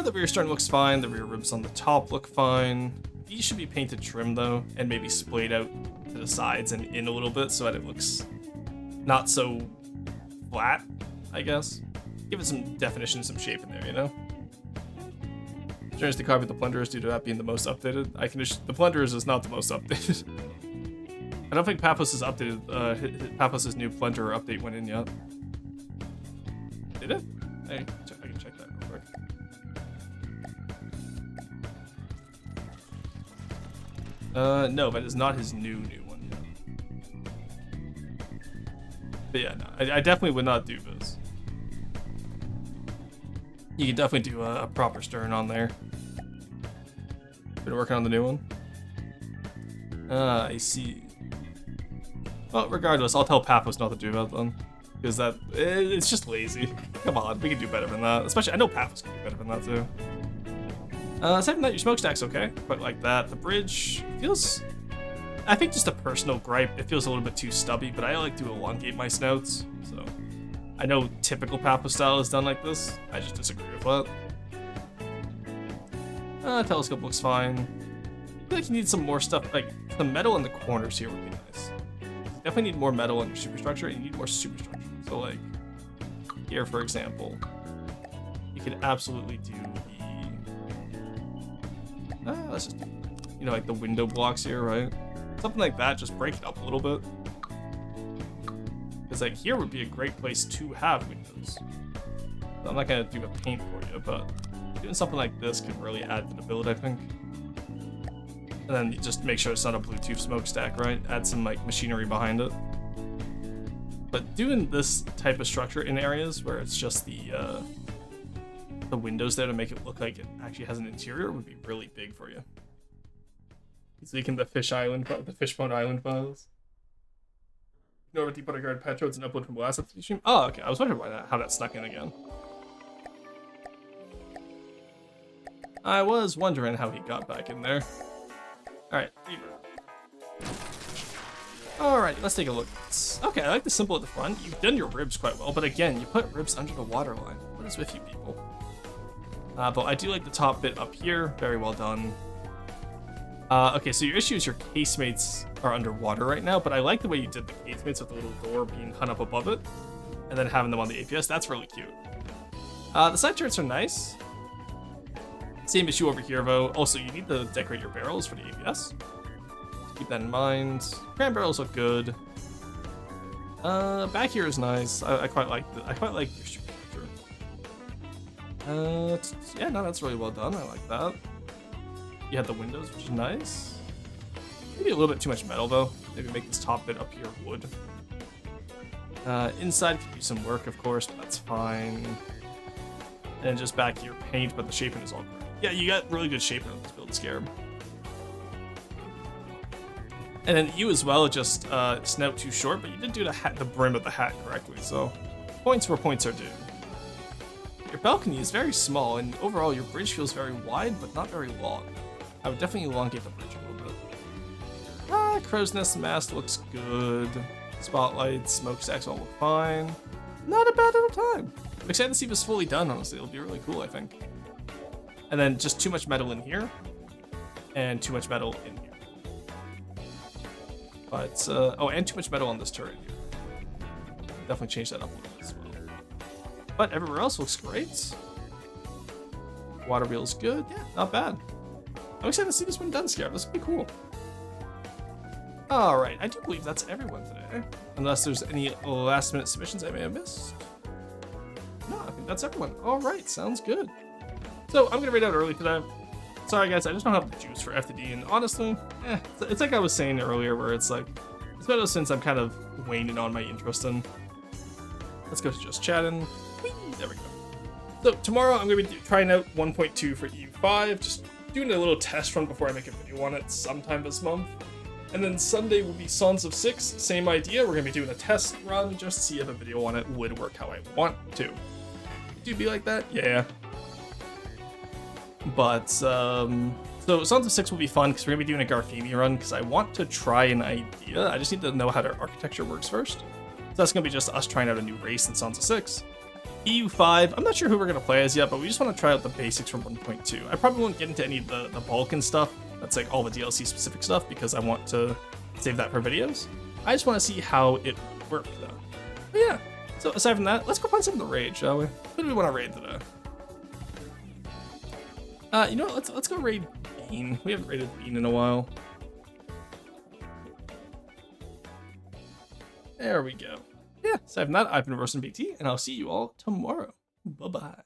The rear stern looks fine. The rear ribs on the top look fine. These should be painted trim though, and maybe splayed out to the sides and in a little bit so that it looks not so flat, I guess. Give it some definition, some shape in there, you know? Strange to copy the Plunderers due to that being the most updated. The Plunderers is not the most updated. I don't think Paphos has updated, Paphos' new Plunderer update went in yet. Did it? I can check that real quick. No, that is not his new one yet. But yeah, no, I definitely would not do this. You can definitely do a proper stern on there. Been working on the new one? I see. Well, regardless, I'll tell Paphos not to do that then. Because it's just lazy. Come on, we can do better than that. Especially, I know Paphos can do better than that too. Aside from that, your smokestack's okay. Quite like that. The bridge feels... I think just a personal gripe, it feels a little bit too stubby, but I like to elongate my snouts, so... I know typical Paphos style is done like this. I just disagree with that. Telescope looks fine. I feel like you need some more stuff, like the metal in the corners here would be nice. Definitely need more metal in your superstructure, and you need more superstructure. So like, here for example, you could absolutely do the, let's just do, you know, like the window blocks here, right? Something like that, just break it up a little bit. Because like here would be a great place to have windows. So I'm not gonna do a paint for you, but doing something like this could really add to the build, I think. And then you just make sure it's not a Bluetooth smokestack, right? Add some like machinery behind it. But doing this type of structure in areas where it's just the windows there to make it look like it actually has an interior would be really big for you. He's leaking the Fishbone Island files. Ignore what Deepwater Guard Petrodes and upload from last episode stream. Oh, okay. I was wondering how that snuck in again. I was wondering how he got back in there. Alright, alright, let's take a look. Okay, I like the symbol at the front. You've done your ribs quite well, but again, you put ribs under the waterline. What is with you people? But I do like the top bit up here. Very well done. Okay, so your issue is your casemates are underwater right now, but I like the way you did the casemates with the little door being hung up above it, and then having them on the APS. That's really cute. The side turrets are nice. Same issue over here, though. Also, you need to decorate your barrels for the APS. Keep that in mind. Cran barrels look good. Back here is nice. I quite like your superstructure. Yeah, no, that's really well done. I like that. You have the windows, which is nice. Maybe a little bit too much metal though. Maybe make this top bit up here wood. Inside could use some work, of course, but that's fine. And just back here, paint, but the shaping is all correct. Yeah, you got really good shaping on this build, Scarab. And then you as well, just snout too short, but you did do the brim of the hat correctly, so points where points are due. Your balcony is very small, and overall your bridge feels very wide, but not very long. I would definitely elongate the bridge a little bit. Crow's Nest mast looks good. Spotlights, smokestacks all look fine. Not a bad little time. I'm excited to see this fully done, honestly. It'll be really cool, I think. And then just too much metal in here, and too much metal in here. But, oh, and too much metal on this turret here. Definitely change that up a little bit as well. But everywhere else looks great. Water wheel's good. Yeah, not bad. I'm excited to see this one done, Scarab. This will be cool. All right, I do believe that's everyone today. Unless there's any last minute submissions I may have missed. No, I think that's everyone. All right, sounds good. So I'm gonna read out early today. Sorry guys, I just don't have the juice for FTD, and honestly, it's like I was saying earlier, where it's like, it's better since I'm kind of waning on my interest in. Let's go to just chatting. Whee! There we go. So tomorrow I'm gonna be trying out 1.2 for EU5, just doing a little test run before I make a video on it sometime this month. And then Sunday will be Sons of 6, same idea. We're gonna be doing a test run just to see if a video on it would work how I want to. Do you be like that? Yeah. But, so Sons of 6 will be fun because we're gonna be doing a Garthini run because I want to try an idea. I just need to know how their architecture works first. So that's gonna be just us trying out a new race in Sons of 6. EU5, I'm not sure who we're gonna play as yet, but we just want to try out the basics from 1.2. I probably won't get into any of the Balkan stuff. That's like all the DLC specific stuff because I want to save that for videos. I just want to see how it would work though. But yeah, so aside from that, let's go find something to raid, shall we? Who do we want to raid today? You know what, let's go raid Bean. We haven't raided Bean in a while. There we go. Yeah, aside from that, I've been Roasting BT, and I'll see you all tomorrow. Bye-bye.